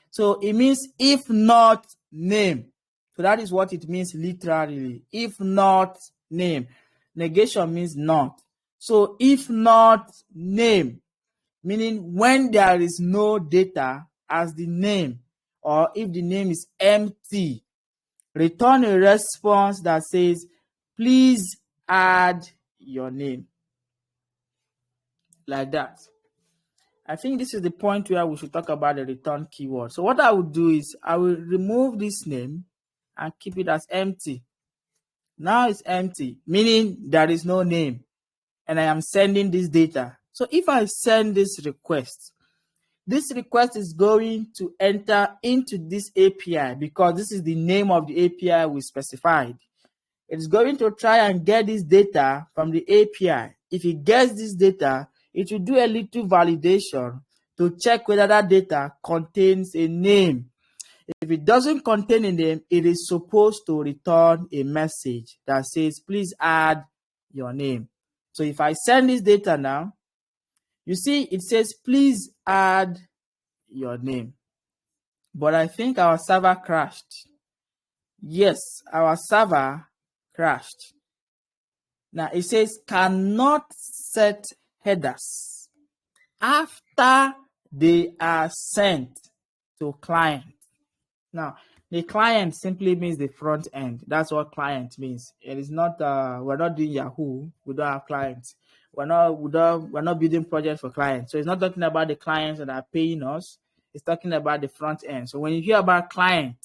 So it means if not name. So that is what it means literally. If not name. Negation means not. So if not name, meaning when there is no data as the name or if the name is empty, return a response that says, please add your name. Like that. I think this is the point where we should talk about the return keyword. So what I would do is I will remove this name and keep it as empty. Now it's empty, meaning there is no name, and I am sending this data. So if I send this request is going to enter into this API because this is the name of the API we specified. It's going to try and get this data from the API. If it gets this data, it will do a little validation to check whether that data contains a name. If it doesn't contain a name, it is supposed to return a message that says, please add your name. So if I send this data now, you see it says, please add your name. But I think our server crashed. Yes, our server crashed. Now it says cannot set headers after they are sent to client. Now the client simply means the front end. That's what client means. It is not we're not doing Yahoo. We don't have clients. We're not building projects for clients. So it's not talking about the clients that are paying us. It's talking about the front end. So when you hear about client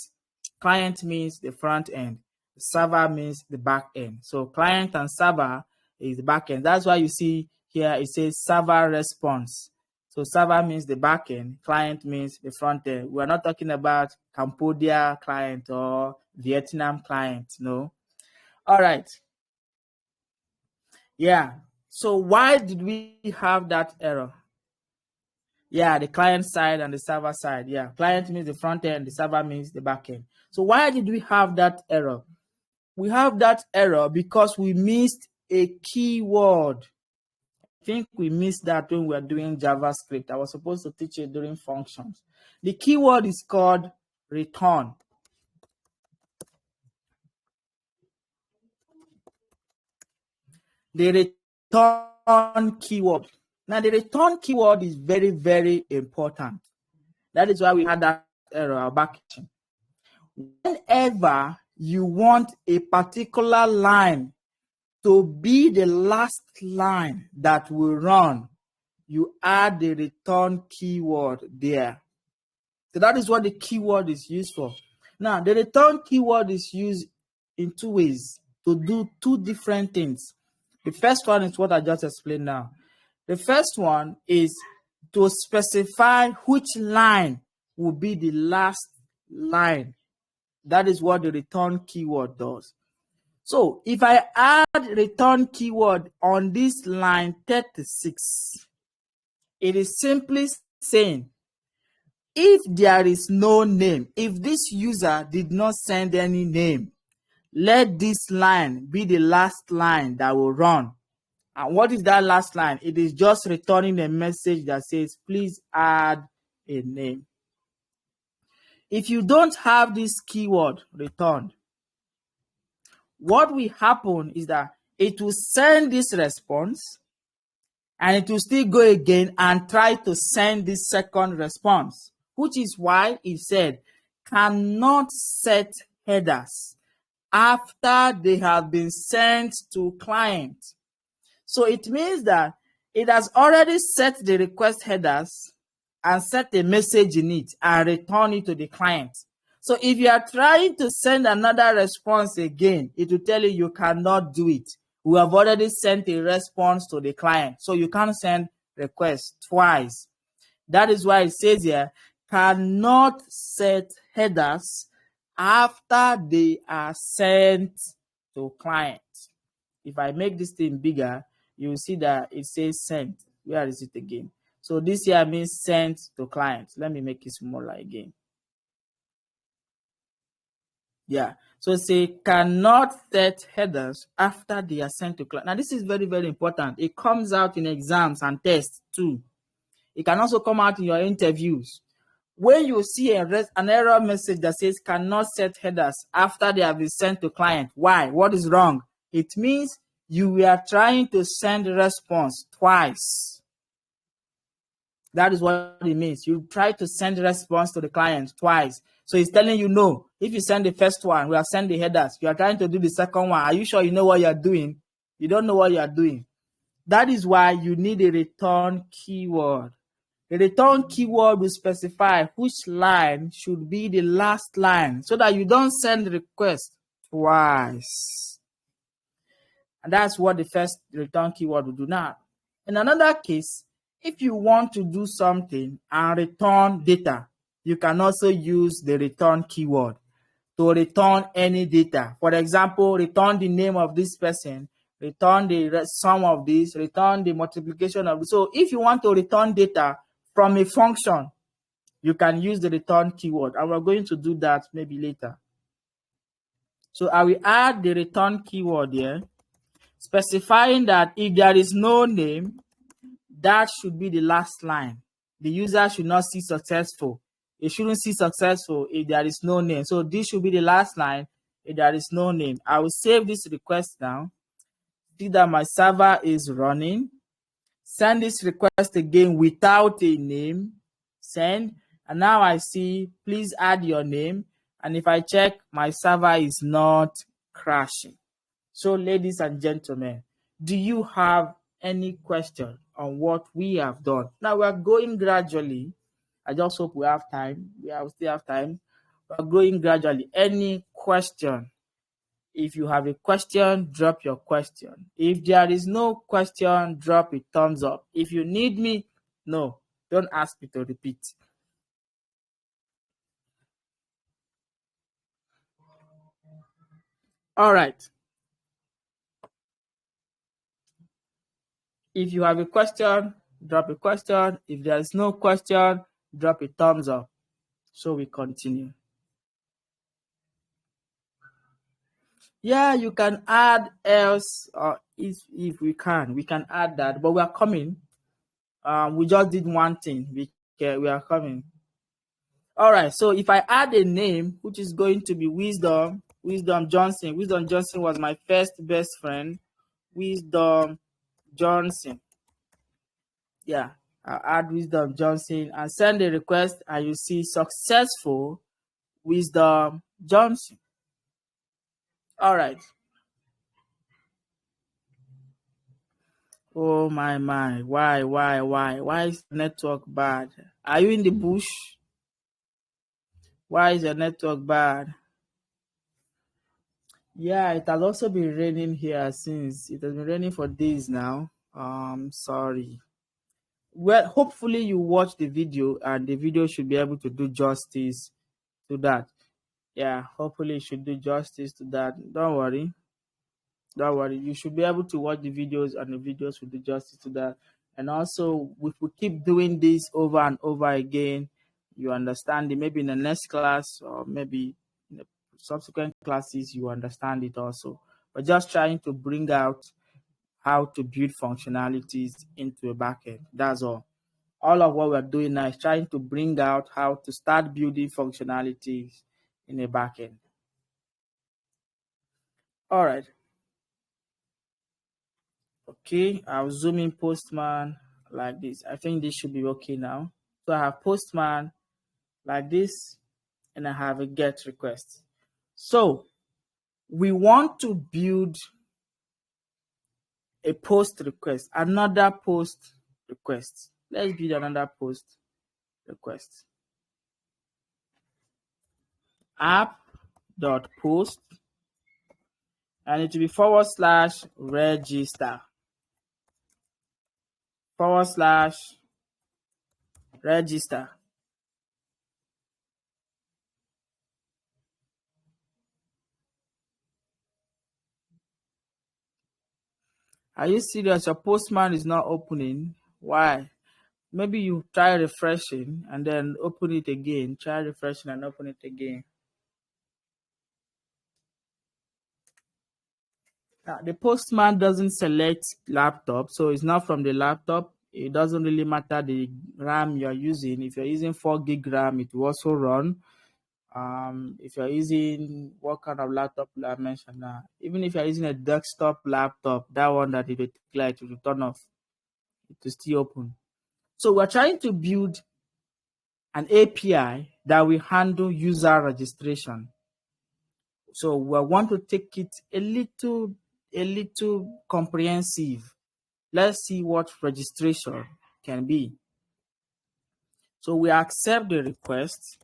means the front end. Server means the back end. So client and server is the back end. That's why you see here it says server response. So server means the back end, client means the front end. We're not talking about Cambodia client or Vietnam client, no. All right. Yeah. So why did we have that error? Yeah, the client side and the server side. Yeah, client means the front end, the server means the back end. So why did we have that error? We have that error because we missed a keyword. I think we missed that when we were doing JavaScript. I was supposed to teach it during functions. The keyword is called return. The return keyword. Now, the return keyword is very, very important. That is why we had that error back. Whenever you want a particular line to be the last line that will run, you add the return keyword there. So that is what the keyword is used for. Now, the return keyword is used in two ways to do two different things. The first one is what I just explained now. The first one is to specify which line will be the last line. That is what the return keyword does. So if I add return keyword on this line 36, it is simply saying, if there is no name, if this user did not send any name, let this line be the last line that will run. And what is that last line? It is just returning a message that says, please add a name. If you don't have this keyword returned, what will happen is that it will send this response and it will still go again and try to send this second response, which is why it said cannot set headers after they have been sent to client. So it means that it has already set the request headers and set a message in it and return it to the client. So if you are trying to send another response again, it will tell you cannot do it. We have already sent a response to the client. So you can't send requests twice. That is why it says here, cannot set headers after they are sent to client. If I make this thing bigger, you will see that it says sent. Where is it again? So this here means sent to client. Let me make it smaller again. Yeah. So say cannot set headers after they are sent to client. Now this is very, very important. It comes out in exams and tests too. It can also come out in your interviews. When you see an error message that says cannot set headers after they have been sent to client, why? What is wrong? It means you were trying to send a response twice. That is what it means. You try to send a response to the client twice. So it's telling you no. If you send the first one, we have sent the headers. You are trying to do the second one. Are you sure you know what you are doing? You don't know what you are doing. That is why you need a return keyword. The return keyword will specify which line should be the last line so that you don't send the request twice. And that's what the first return keyword will do. Now, in another case, if you want to do something and return data, you can also use the return keyword to return any data. For example, return the name of this person, return the sum of this, return the multiplication of this. So if you want to return data from a function, you can use the return keyword. And we're going to do that maybe later. So I will add the return keyword here, specifying that if there is no name, that should be the last line. The user should not see successful. It shouldn't see successful if there is no name. So this should be the last line if there is no name. I will save this request now. See that my server is running. Send this request again without a name. Send. And now I see, please add your name. And if I check, my server is not crashing. So, ladies and gentlemen, do you have any question on what we have done? Now, we are going gradually. I just hope we have time. We still have time. We are going gradually. Any question? If you have a question, drop your question. If there is no question, drop a thumbs up. If you need me, no, don't ask me to repeat. All right. If you have a question, drop a question. If there is no question, drop a thumbs up. So we continue. Yeah, you can add else, if we can add that, but we are coming. We just did one thing. We are coming. All right. So if I add a name, which is going to be Wisdom Johnson. Wisdom Johnson was my first best friend. Wisdom Johnson. Yeah. I'll add Wisdom Johnson and send a request, and you see successful Wisdom Johnson. All right. Oh my. Why is the network bad? Are you in the bush? Why is the network bad? Yeah, it has also been raining here since. It has been raining for days now. Sorry. Well, hopefully you watch the video and the video should be able to do justice to that. Yeah, hopefully it should do justice to that. Don't worry. You should be able to watch the videos and the videos will do justice to that. And also, if we keep doing this over and over again, you understand it. Maybe in the next class or maybe in the subsequent classes, you understand it also. We're just trying to bring out how to build functionalities into a backend. That's all. All of what we're doing now is trying to bring out how to start building functionalities in a backend. All right. Okay, I'll zoom in Postman like this. I think this should be okay now. So I have Postman like this, and I have a GET request. So we want to build a post request, another post request. Let's build another post request. App.post, and it will be /register. /register. Are you serious? Your Postman is not opening. Why? Maybe you try refreshing and then open it again. Try refreshing and open it again. The Postman doesn't select laptop, so it's not from the laptop. It doesn't really matter the RAM you're using. If you're using 4 gig RAM, it will also run. If you're using what kind of laptop I mentioned now, even if you're using a desktop laptop, that one that if it will turn off, it will still open. So we're trying to build an API that will handle user registration. So we want to take it a little comprehensive. Let's see what registration can be. So we accept the request.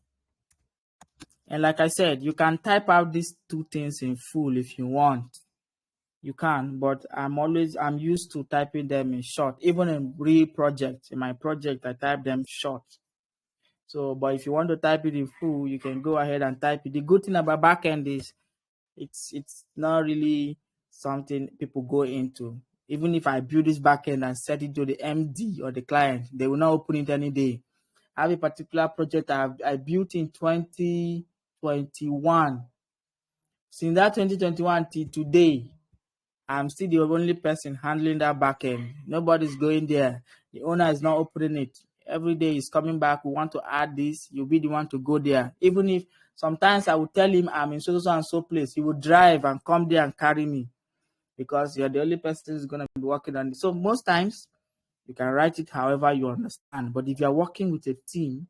And like I said, you can type out these two things in full if you want. You can, but I'm used to typing them in short. Even in real projects, in my project, I type them short. So, but if you want to type it in full, you can go ahead and type it. The good thing about backend is it's not really something people go into. Even if I build this backend and set it to the MD or the client, they will not open it any day. I have a particular project I built in 2021. Since that 2021 till today, I'm still the only person handling that backend. Nobody's going there. The owner is not opening it. Every day he's coming back. We want to add this. You'll be the one to go there. Even if sometimes I will tell him I'm in so and so place, he will drive and come there and carry me because you're the only person who's going to be working on it. So most times you can write it however you understand. But if you're working with a team,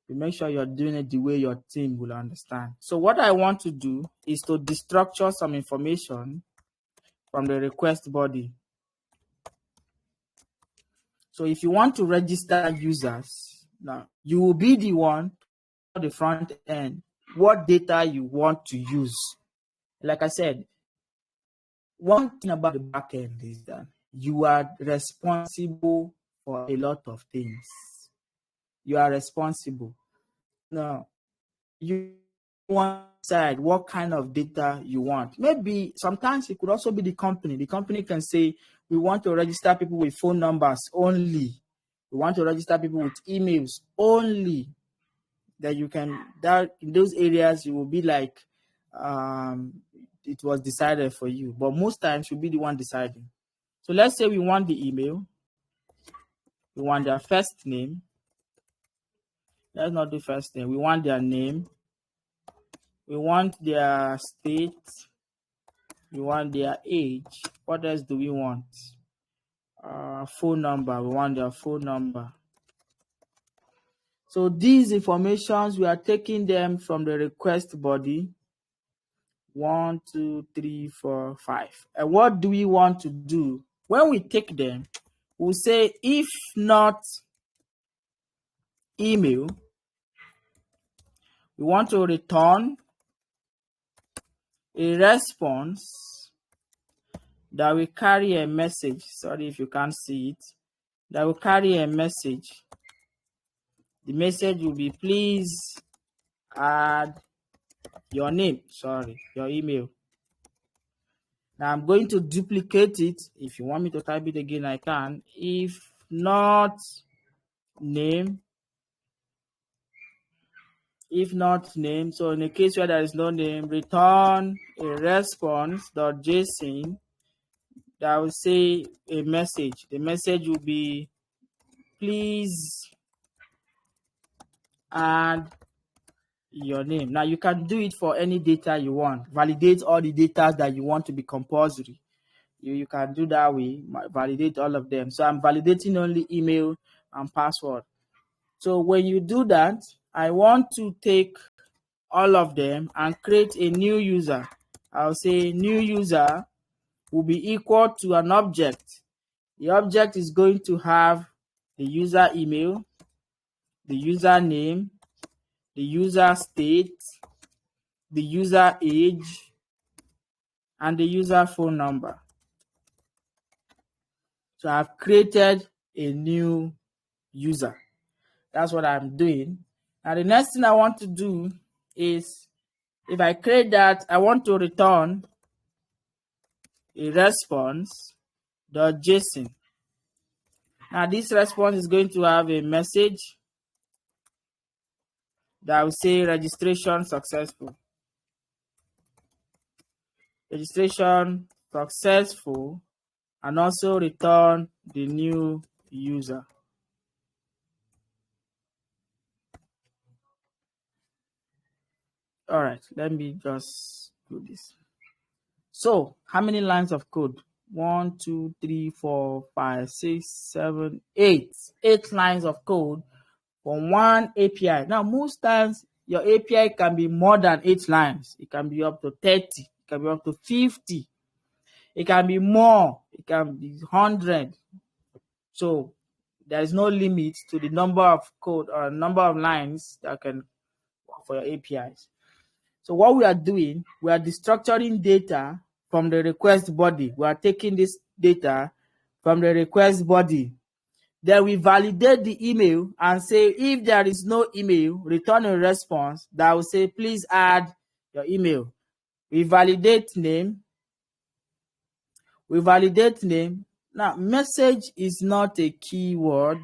you make sure you're doing it the way your team will understand. So what I want to do is to destructure some information from the request body. So if you want to register users, now you will be the one on the front end what data you want to use. Like I said, one thing about the back end is that you are responsible for a lot of things. You are responsible. Now, you want to decide what kind of data you want. Maybe sometimes it could also be the company. The company can say, we want to register people with phone numbers only. We want to register people with emails only. That you can, that in those areas, you will be like, it was decided for you. But most times, you'll be the one deciding. So let's say we want the email. We want their first name. Let's not do first name. We want their name. We want their state. We want their age. What else do we want? Phone number. We want their phone number. So these informations, we are taking them from the request body. 1, 2, 3, 4, 5. And what do we want to do? When we take them, we'll say if not email, we want to return a response that will carry a message. Sorry if you can't see it. That will carry a message. The message will be, please add your name. Sorry, your email. Now I'm going to duplicate it. If you want me to type it again, I can. If not name, so in a case where there is no name, return a response.json that will say a message. The message will be, please add your name. Now you can do it for any data you want. Validate all the data that you want to be compulsory. You can do that way, validate all of them. So I'm validating only email and password. So when you do that, I want to take all of them and create a new user. I'll say new user will be equal to an object. The object is going to have the user email, the user name, the user state, the user age, and the user phone number. So I've created a new user. That's what I'm doing. Now the next thing I want to do is, if I create that, I want to return a response.json. Now this response is going to have a message that will say registration successful. Registration successful, and also return the new user. All right, let me just do this. So how many lines of code 1, 2, 3, 4, 5, 6, 7, 8. 8 lines of code for one API. Now, most times your API can be more than 8 lines. It can be up to 30. It can be up to 50. It can be more. It can be 100. So there is no limit to the number of code or number of lines that can for your APIs. So what we are doing, we are destructuring data from the request body. We are taking this data from the request body. Then we validate the email and say if there is no email, return a response that will say please add your email. We validate name. Now, message is not a keyword.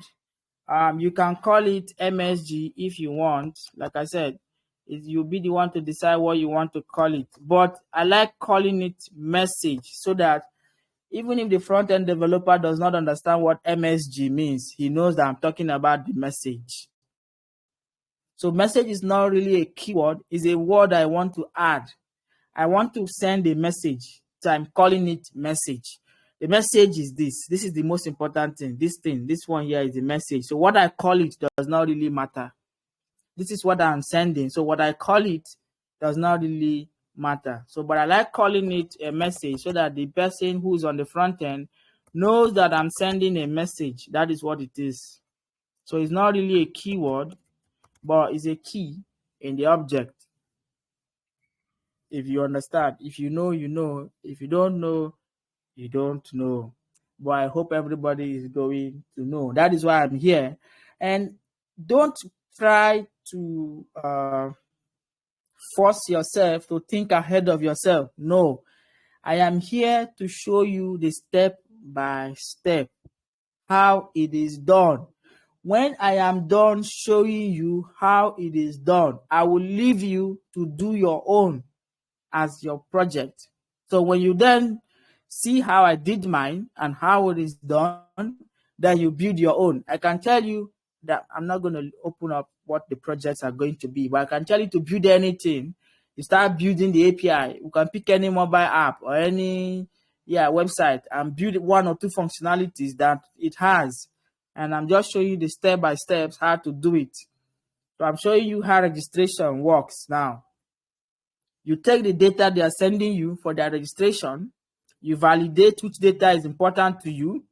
You can call it MSG if you want. Like I said, you'll be the one to decide what you want to call it. But I like calling it message so that even if the front-end developer does not understand what MSG means, he knows that I'm talking about the message. So message is not really a keyword. It's a word I want to add. I want to send a message. So I'm calling it message. The message is this. This is the most important thing. This one here is the message. So what I call it does not really matter. This is what I'm sending. So what I call it does not really matter. So, but I like calling it a message so that the person who is on the front end knows that I'm sending a message. That is what it is. So it's not really a keyword, but it's a key in the object. If you understand, if you know, you know. If you don't know, you don't know. But I hope everybody is going to know. That is why I'm here. And don't try to force yourself to think ahead of yourself. No, I am here to show you the step by step how it is done. When I am done showing you how it is done, I will leave you to do your own as your project. So when you then see how I did mine and how it is done, then you build your own. I can tell you that I'm not going to open up what the projects are going to be, but I can tell you to build anything. You start building the API. You can pick any mobile app or any website and build 1 or 2 functionalities that it has. And I'm just showing you the step by steps how to do it. So I'm showing you how registration works now. You take the data they are sending you for their registration. You validate which data is important to you.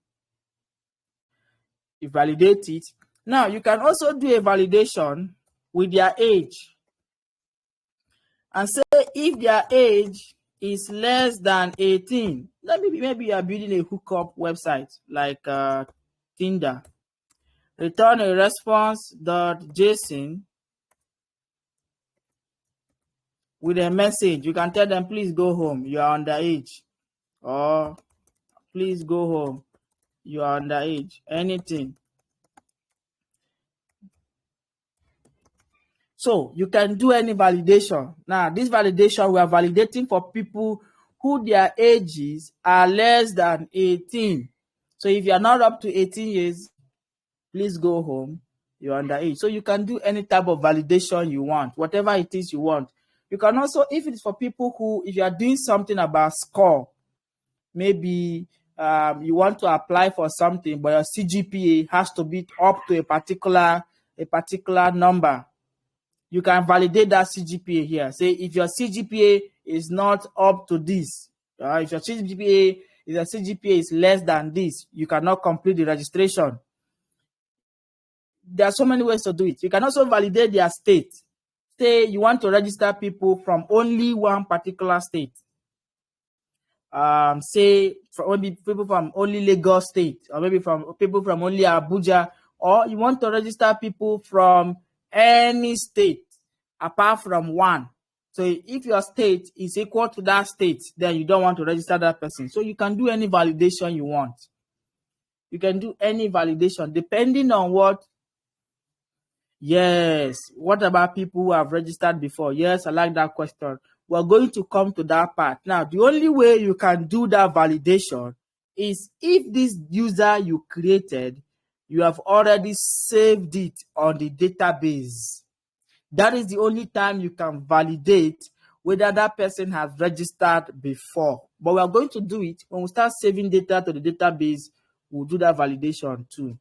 You validate it. Now, you can also do a validation with their age and say if their age is less than 18. Maybe you are building a hookup website like Tinder. Return a response.json with a message. You can tell them, please go home, you are underage. Or please go home, you are underage. Anything. So you can do any validation. Now, this validation, we are validating for people who their ages are less than 18. So if you are not up to 18 years, please go home, you're underage. So you can do any type of validation you want, whatever it is you want. You can also, if it's for people who, if you are doing something about score, maybe you want to apply for something, but your CGPA has to be up to a particular number. You can validate that CGPA here. Say if your CGPA is not up to this, if your CGPA is less than this, you cannot complete the registration. There are so many ways to do it. You can also validate their state. Say you want to register people from only one particular state. Say maybe people from only Lagos State, or maybe from people from only Abuja, or you want to register people from any state apart from one. So if your state is equal to that state, then you don't want to register that person. So you can do any validation you want. You can do any validation depending on what. Yes. What about people who have registered before? Yes, I like that question. We're going to come to that part. Now, the only way you can do that validation is if this user you created, you have already saved it on the database. That is the only time you can validate whether that person has registered before. But we are going to do it when we start saving data to the database. We'll do that validation too.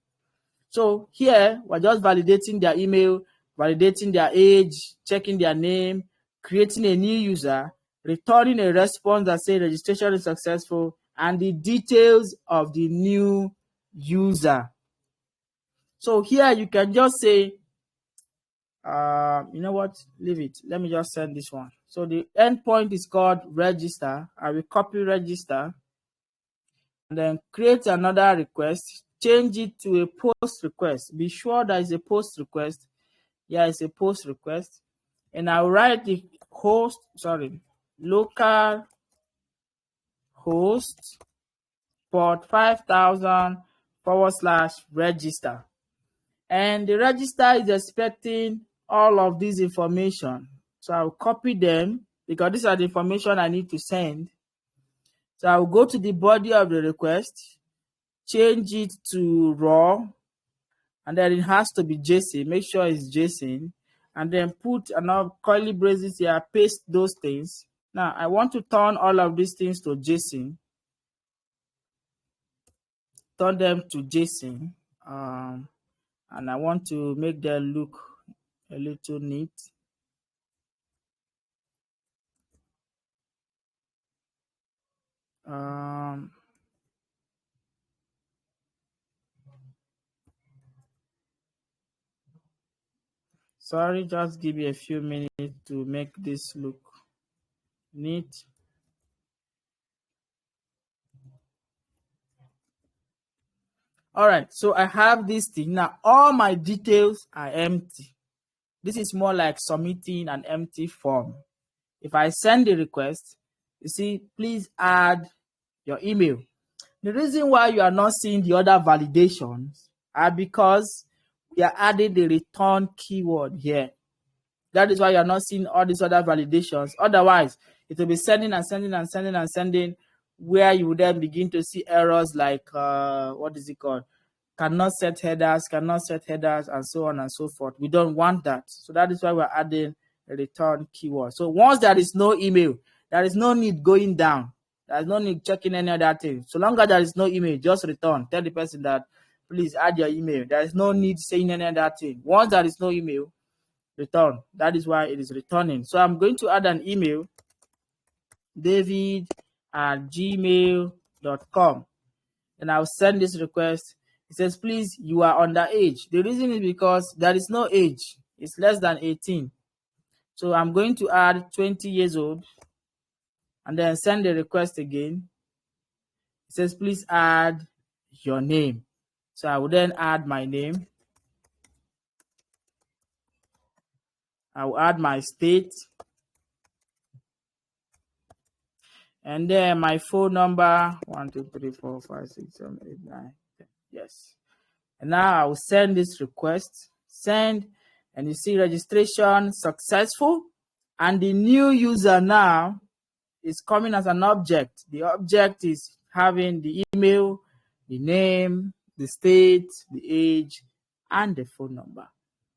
So here, we're just validating their email, validating their age, checking their name, creating a new user, returning a response that says registration is successful, and the details of the new user. So here you can just say, you know what, leave it. Let me just send this one. So the endpoint is called register. I will copy register and then create another request, change it to a post request. Be sure that is a post request. Yeah, it's a post request. And I'll write the local host port 5000 / register. And the register is expecting all of this information. So I'll copy them because these are the information I need to send. So I'll go to the body of the request, change it to raw, and then it has to be JSON. Make sure it's JSON, and then put another curly braces here, paste those things. Now I want to turn all of these things to JSON. Turn them to JSON, and I want to make them look a little neat. Sorry, just give me a few minutes to make this look neat. All right, so I have this thing now. All my details are empty. This is more like submitting an empty form. If I send the request, you see, please add your email. The reason why you are not seeing the other validations are because we are adding the return keyword here. That is why you are not seeing all these other validations. Otherwise, it will be sending and sending and sending and sending, where you would then begin to see errors like, what is it called? Cannot set headers, and so on and so forth. We don't want that. So that is why we're adding a return keyword. So once there is no email, there is no need going down. There is no need checking any other thing. So long as there is no email, just return. Tell the person that, please add your email. There is no need saying any other thing. Once there is no email, return. That is why it is returning. So I'm going to add an email, david@gmail.com. And I'll send this request. It says, please, you are underage. The reason is because there is no age. It's less than 18. So I'm going to add 20 years old and then send the request again. It says, please add your name. So I will then add my name. I will add my state. And then my phone number, 1, 2, 3, 4, 5, 6, 7, 8, 9, 10. Yes. And now I will send this request. Send. And you see registration successful. And the new user now is coming as an object. The object is having the email, the name, the state, the age, and the phone number.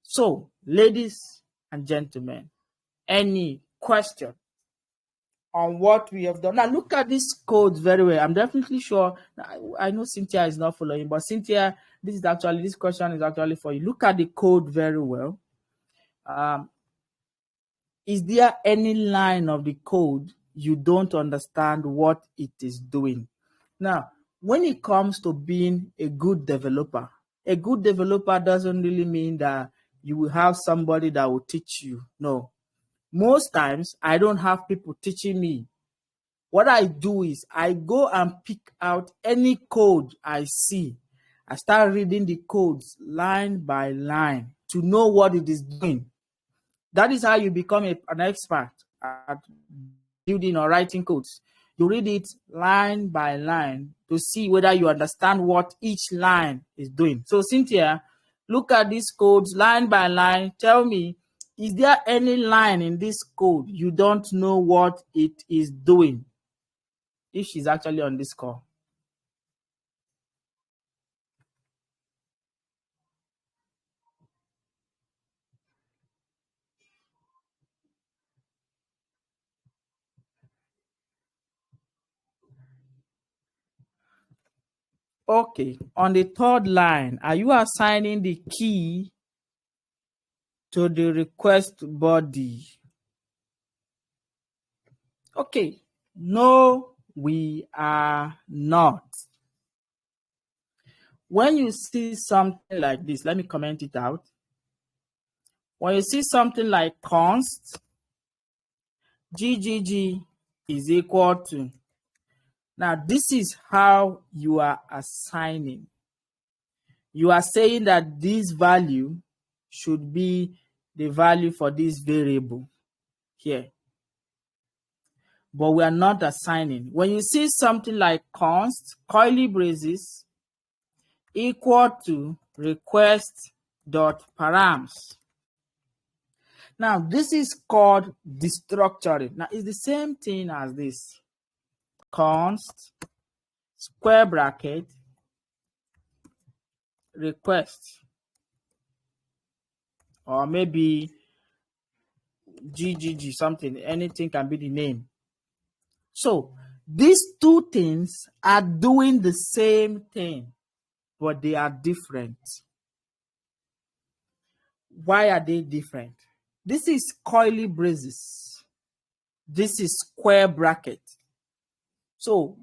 So, ladies and gentlemen, any question on what we have done? Now, look at this code very well. I'm definitely sure. I know Cynthia is not following, but Cynthia, this question is actually for you. Look at the code very well. Is there any line of the code you don't understand what it is doing? Now, when it comes to being a good developer doesn't really mean that you will have somebody that will teach you. No. Most times, I don't have people teaching me. What I do is I go and pick out any code I see. I start reading the codes line by line to know what it is doing. That is how you become an expert at building or writing codes. You read it line by line to see whether you understand what each line is doing. So Cynthia, look at these codes line by line. Tell me, is there any line in this code you don't know what it is doing? If she's actually on this call. Okay, on the third line, are you assigning the key to the request body? Okay, no, we are not. When you see something like this, let me comment it out. When you see something like const GGG is equal to, now this is how you are assigning. You are saying that this value should be the value for this variable here. But we are not assigning. When you see something like const curly braces equal to request dot params. Now this is called destructuring. Now it's the same thing as this. Const square bracket request, or maybe GGG something, anything can be the name. So these two things are doing the same thing, but they are different. Why are they different? This is curly braces. This is square bracket. So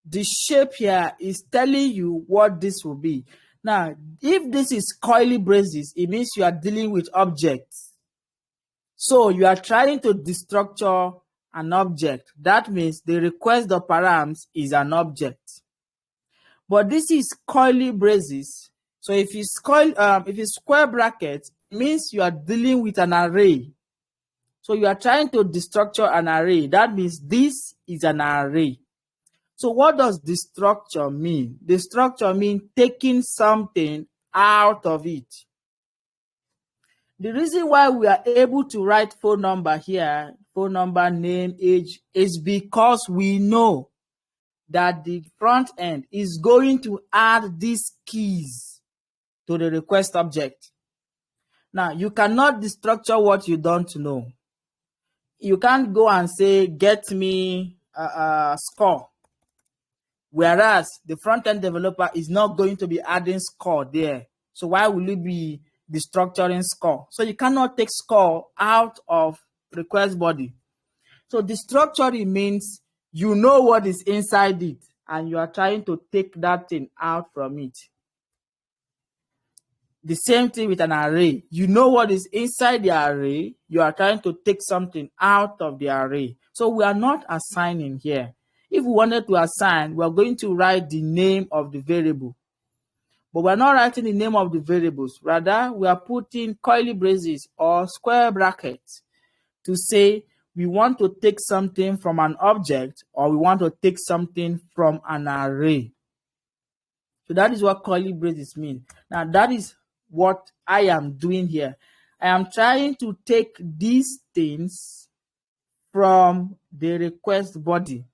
the shape here is telling you what this will be. Now, if this is curly braces, it means you are dealing with objects. So you are trying to destructure an object. That means the request.params is an object. But this is curly braces. So if you square bracket, it means you are dealing with an array. So you are trying to destructure an array. That means this is an array. So what does destructure mean? Destructure means taking something out of it. The reason why we are able to write phone number here, phone number, name, age, is because we know that the front end is going to add these keys to the request object. Now, you cannot destructure what you don't know. You can't go and say, get me a score. Whereas the front-end developer is not going to be adding score there. So why will you be destructuring score? So you cannot take score out of request body. So destructuring means you know what is inside it and you are trying to take that thing out from it. The same thing with an array. You know what is inside the array. You are trying to take something out of the array. So we are not assigning here. If we wanted to assign, we are going to write the name of the variable. But we're not writing the name of the variables. Rather, we are putting curly braces or square brackets to say we want to take something from an object or we want to take something from an array. So that is what curly braces mean. Now that is what I am doing here. I am trying to take these things from the request body.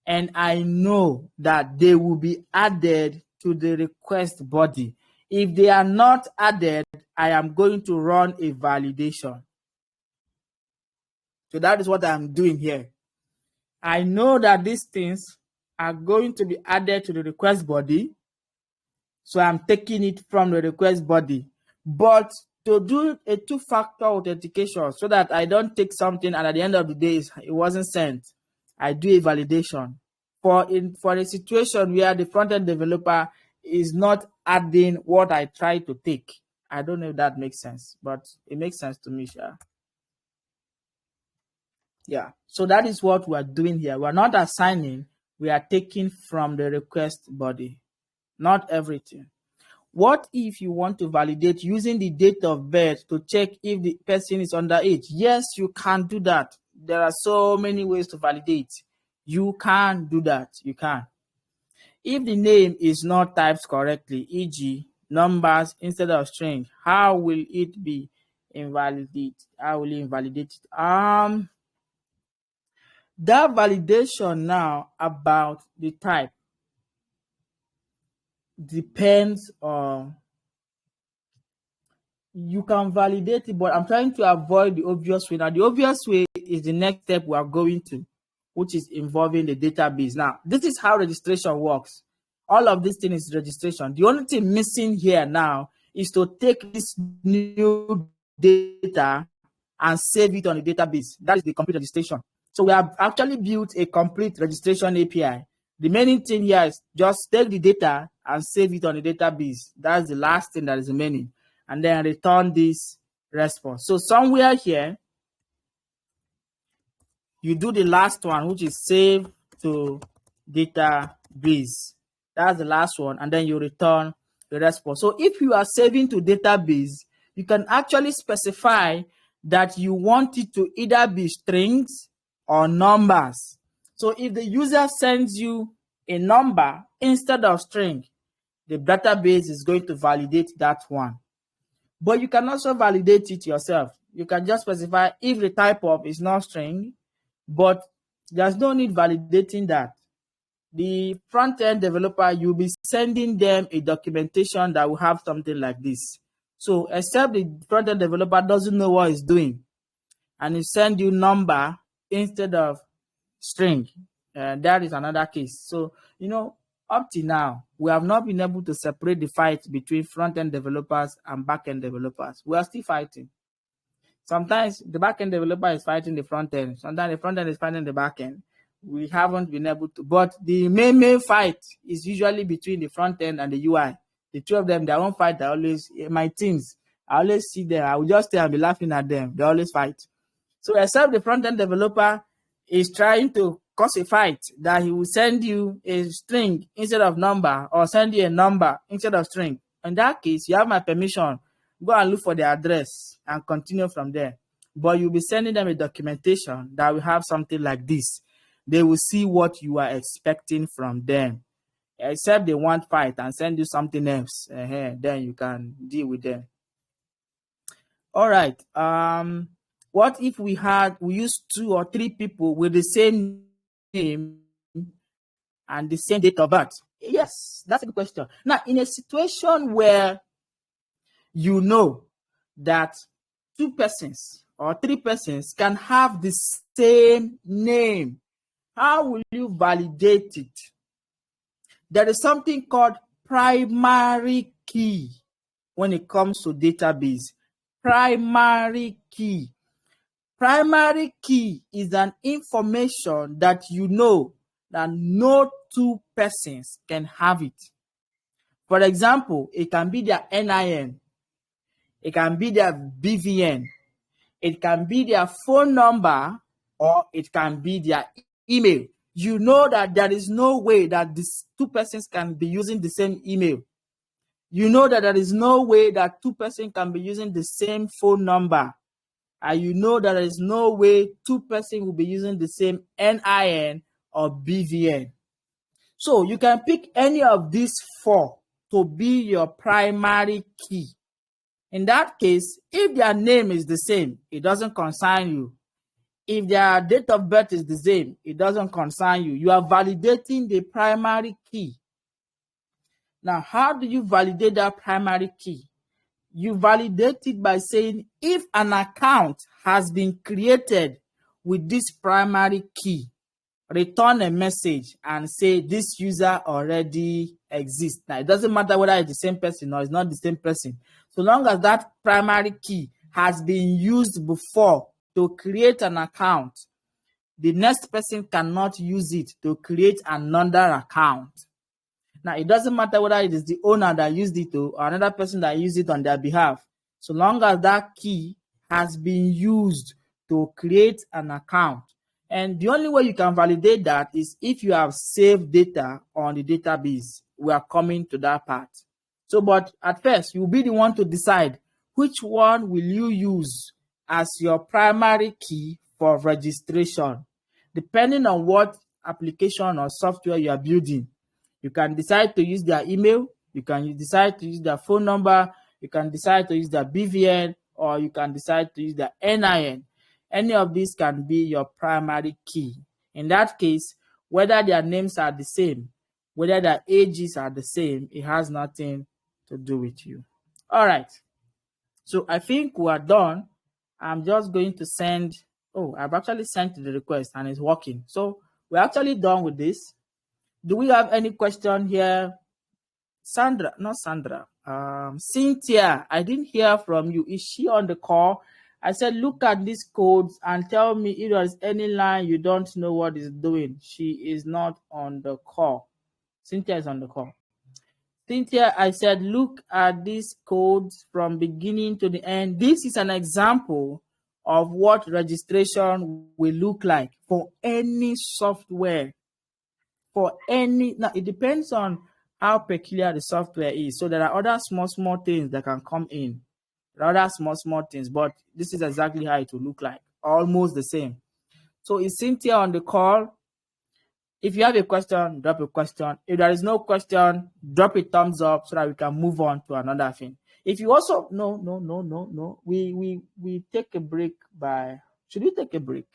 And I know that they will be added to the request body. If they are not added, I am going to run a validation. So that is what I'm doing here. I know that these things are going to be added to the request body. So I'm taking it from the request body. But to do a two-factor authentication so that I don't take something and at the end of the day it wasn't sent, I do a validation. For a situation where the front-end developer is not adding what I try to take. I don't know if that makes sense, but it makes sense to me, sure. Yeah, so that is what we are doing here. We are not assigning, we are taking from the request body, not everything. What if you want to validate using the date of birth to check if the person is underage? Yes, you can do that. There are so many ways to validate. You can do that. You can. If the name is not typed correctly, e.g., numbers instead of string, how will it be invalidated? How will you invalidate it? That validation now about the type depends on, you can validate it, but I'm trying to avoid the obvious way. Now, the obvious way is the next step we are going to, which is involving the database. Now, this is how registration works. all of this thing is registration. The only thing missing here now is to take this new data and save it on the database. That is the complete registration. So we have actually built a complete registration API. The main thing here is just take the data and save it on the database. That's the last thing that is remaining. And then return this response. So somewhere here, you do the last one, which is save to database. That's the last one. And then you return the response. So if you are saving to database, you can actually specify that you want it to either be strings or numbers. So if the user sends you a number instead of string, the database is going to validate that one. But you can also validate it yourself. You can just specify if the type of is not string, but there's no need validating that. The front-end developer, you'll be sending them a documentation that will have something like this. So except the front-end developer doesn't know what he's doing, and he send you number instead of string, that is another case. So, up to now, we have not been able to separate the fight between front-end developers and back-end developers. We are still fighting. Sometimes the back-end developer is fighting the front-end. Sometimes the front-end is fighting the back-end. We haven't been able to. But the main fight is usually between the front-end and the UI. The two of them, they won't fight. They always, my teams, I always see them. I will just stay and be laughing at them. They always fight. So except the front-end developer is trying to cause a fight, that he will send you a string instead of number, or send you a number instead of string. In that case, you have my permission. Go and look for the address and continue from there. But you'll be sending them a documentation that will have something like this. They will see what you are expecting from them. Except they want fight and send you something else, then you can deal with them. All right. What if we use 2 or 3 people with the same name and the same date of birth? Yes, that's a good question. Now, in a situation where you know that 2 persons or 3 persons can have the same name, how will you validate it? There is something called primary key when it comes to database. Primary key. Primary key is an information that you know that no 2 persons can have it. For example, it can be their NIN, it can be their BVN, it can be their phone number, or it can be their email. You know that there is no way that these 2 persons can be using the same email. You know that there is no way that 2 persons can be using the same phone number. And you know that there is no way 2 persons will be using the same NIN or BVN. So you can pick any of these 4 to be your primary key. In that case, if their name is the same, it doesn't concern you. If their date of birth is the same, it doesn't concern you. You are validating the primary key. Now, how do you validate that primary key? You validate it by saying, if an account has been created with this primary key, return a message and say this user already exists. Now, it doesn't matter whether it's the same person or it's not the same person. So long as that primary key has been used before to create an account, the next person cannot use it to create another account. Now, it doesn't matter whether it is the owner that used it or another person that used it on their behalf. So long as that key has been used to create an account. And the only way you can validate that is if you have saved data on the database. We are coming to that part. So, but at first, you'll be the one to decide which one will you use as your primary key for registration. Depending on what application or software you are building, you can decide to use their email, you can decide to use their phone number, you can decide to use their BVN, or you can decide to use their NIN. Any of these can be your primary key. In that case, whether their names are the same, whether their ages are the same, it has nothing to do with you. All right. So I think we are done. I'm just going to send, I've actually sent the request and it's working. So we're actually done with this. Do we have any question here Sandra, not Sandra. Cynthia, I didn't hear from you. Is she on the call? I said, look at these codes and tell me if there's any line you don't know what it's doing. She is not on the call. Cynthia is on the call. Cynthia, I said, look at these codes from beginning to the end. This is an example of what registration will look like for any software. For any, now it depends on how peculiar the software is. So there are other small things that can come in. There are other small things, but this is exactly how it will look like. Almost the same. So is Cynthia on the call? If you have a question, drop a question. If there is no question, drop a thumbs up so that we can move on to another thing. If you also no. We take a break by, should we take a break?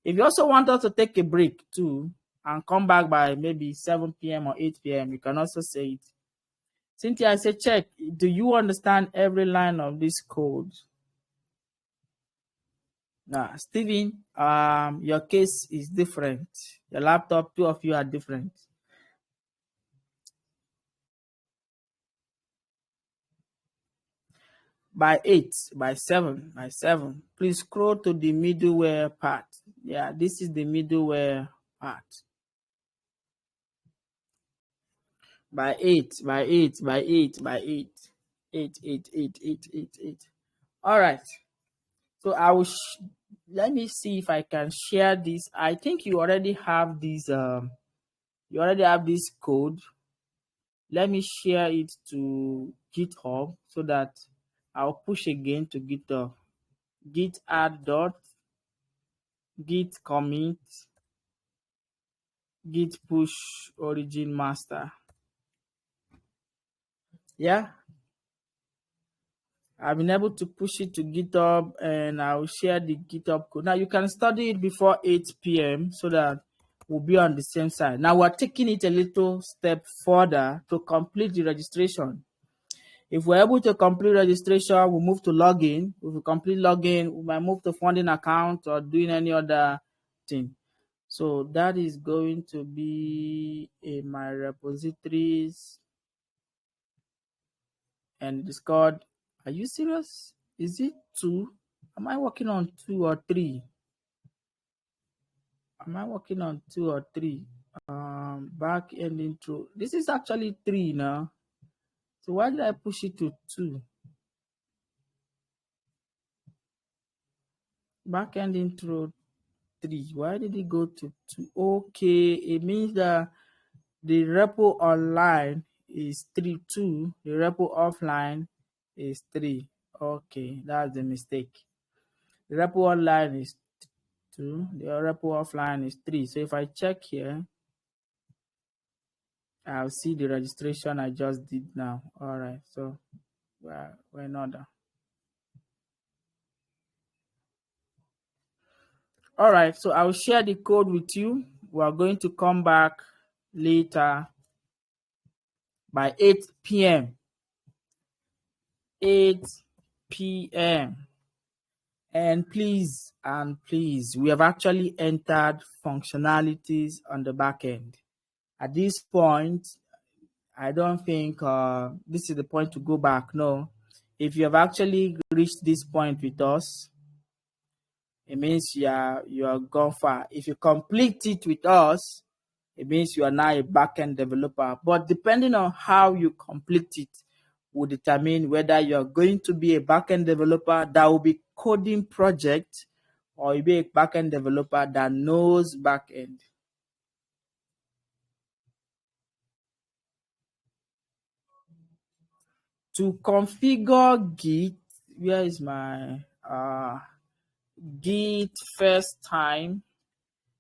If you also want us to take a break too and come back by maybe 7 p.m. or 8 p.m., you can also say it. Cynthia, I say check. Do you understand every line of this code? Now, Steven, your case is different. Your laptop, two of you are different. By 8, by 7, by 7. Please scroll to the middleware part. Yeah, this is the middleware part. By 8, by 8, by 8, by 8. 8, 8, 8, 8, 8, 8. All right. So I will, let me see if I can share this. I think you already have this, you already have this code. Let me share it to GitHub so that I'll push again to GitHub. Git add dot, git commit, git push origin master. Yeah, I've been able to push it to GitHub and I'll share the GitHub code. Now you can study it before 8 p.m. so that we'll be on the same side. Now we're taking it a little step further to complete the registration. If we're able to complete registration, we'll move to login. If we complete login, we might move to funding account or doing any other thing. So that is going to be in my repositories and Discord. Are you serious? Is it 2? Am I working on 2 or 3? Am I working on 2 or 3? Back end intro. This is actually 3 now. So why did I push it to 2? Back end intro 3. Why did it go to 2? Okay, it means that the repo online is 3.2. The repo offline is 3. Okay, that's the mistake. The repo online is 2. The repo offline is 3. So if I check here, I'll see the registration I just did now. All right, so we're in order. All right, so I'll share the code with you. We are going to come back later by 8 p.m. 8 p.m. And please, we have actually entered functionalities on the back end. At this point, I don't think this is the point to go back. No, if you have actually reached this point with us, it means you are gone far. If you complete it with us, it means you are now a backend developer. But depending on how you complete it will determine whether you are going to be a backend developer that will be coding project or you be a backend developer that knows backend. To configure Git, where is my Git first time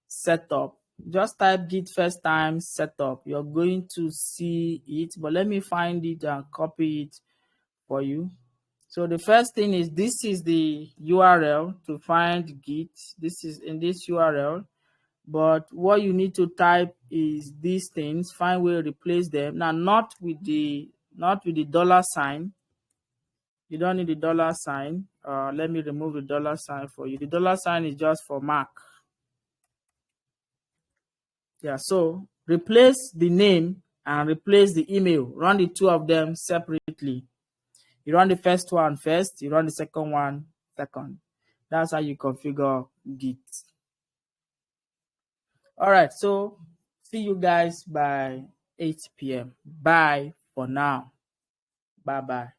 setup? Just type Git first time setup. You're going to see it, but let me find it and copy it for you. So the first thing is, this is the URL to find Git. This is in this URL, but what you need to type is these things. Find where to replace them. Now, not with the $sign. You don't need the $sign. Let me remove the $sign for you. The $sign is just for Mac. Yeah, so replace the name and replace the email. Run the two of them separately. You run the first one first, you run the second one second. That's how you configure Git. All right, so see you guys by 8 p.m. Bye for now. Bye-bye.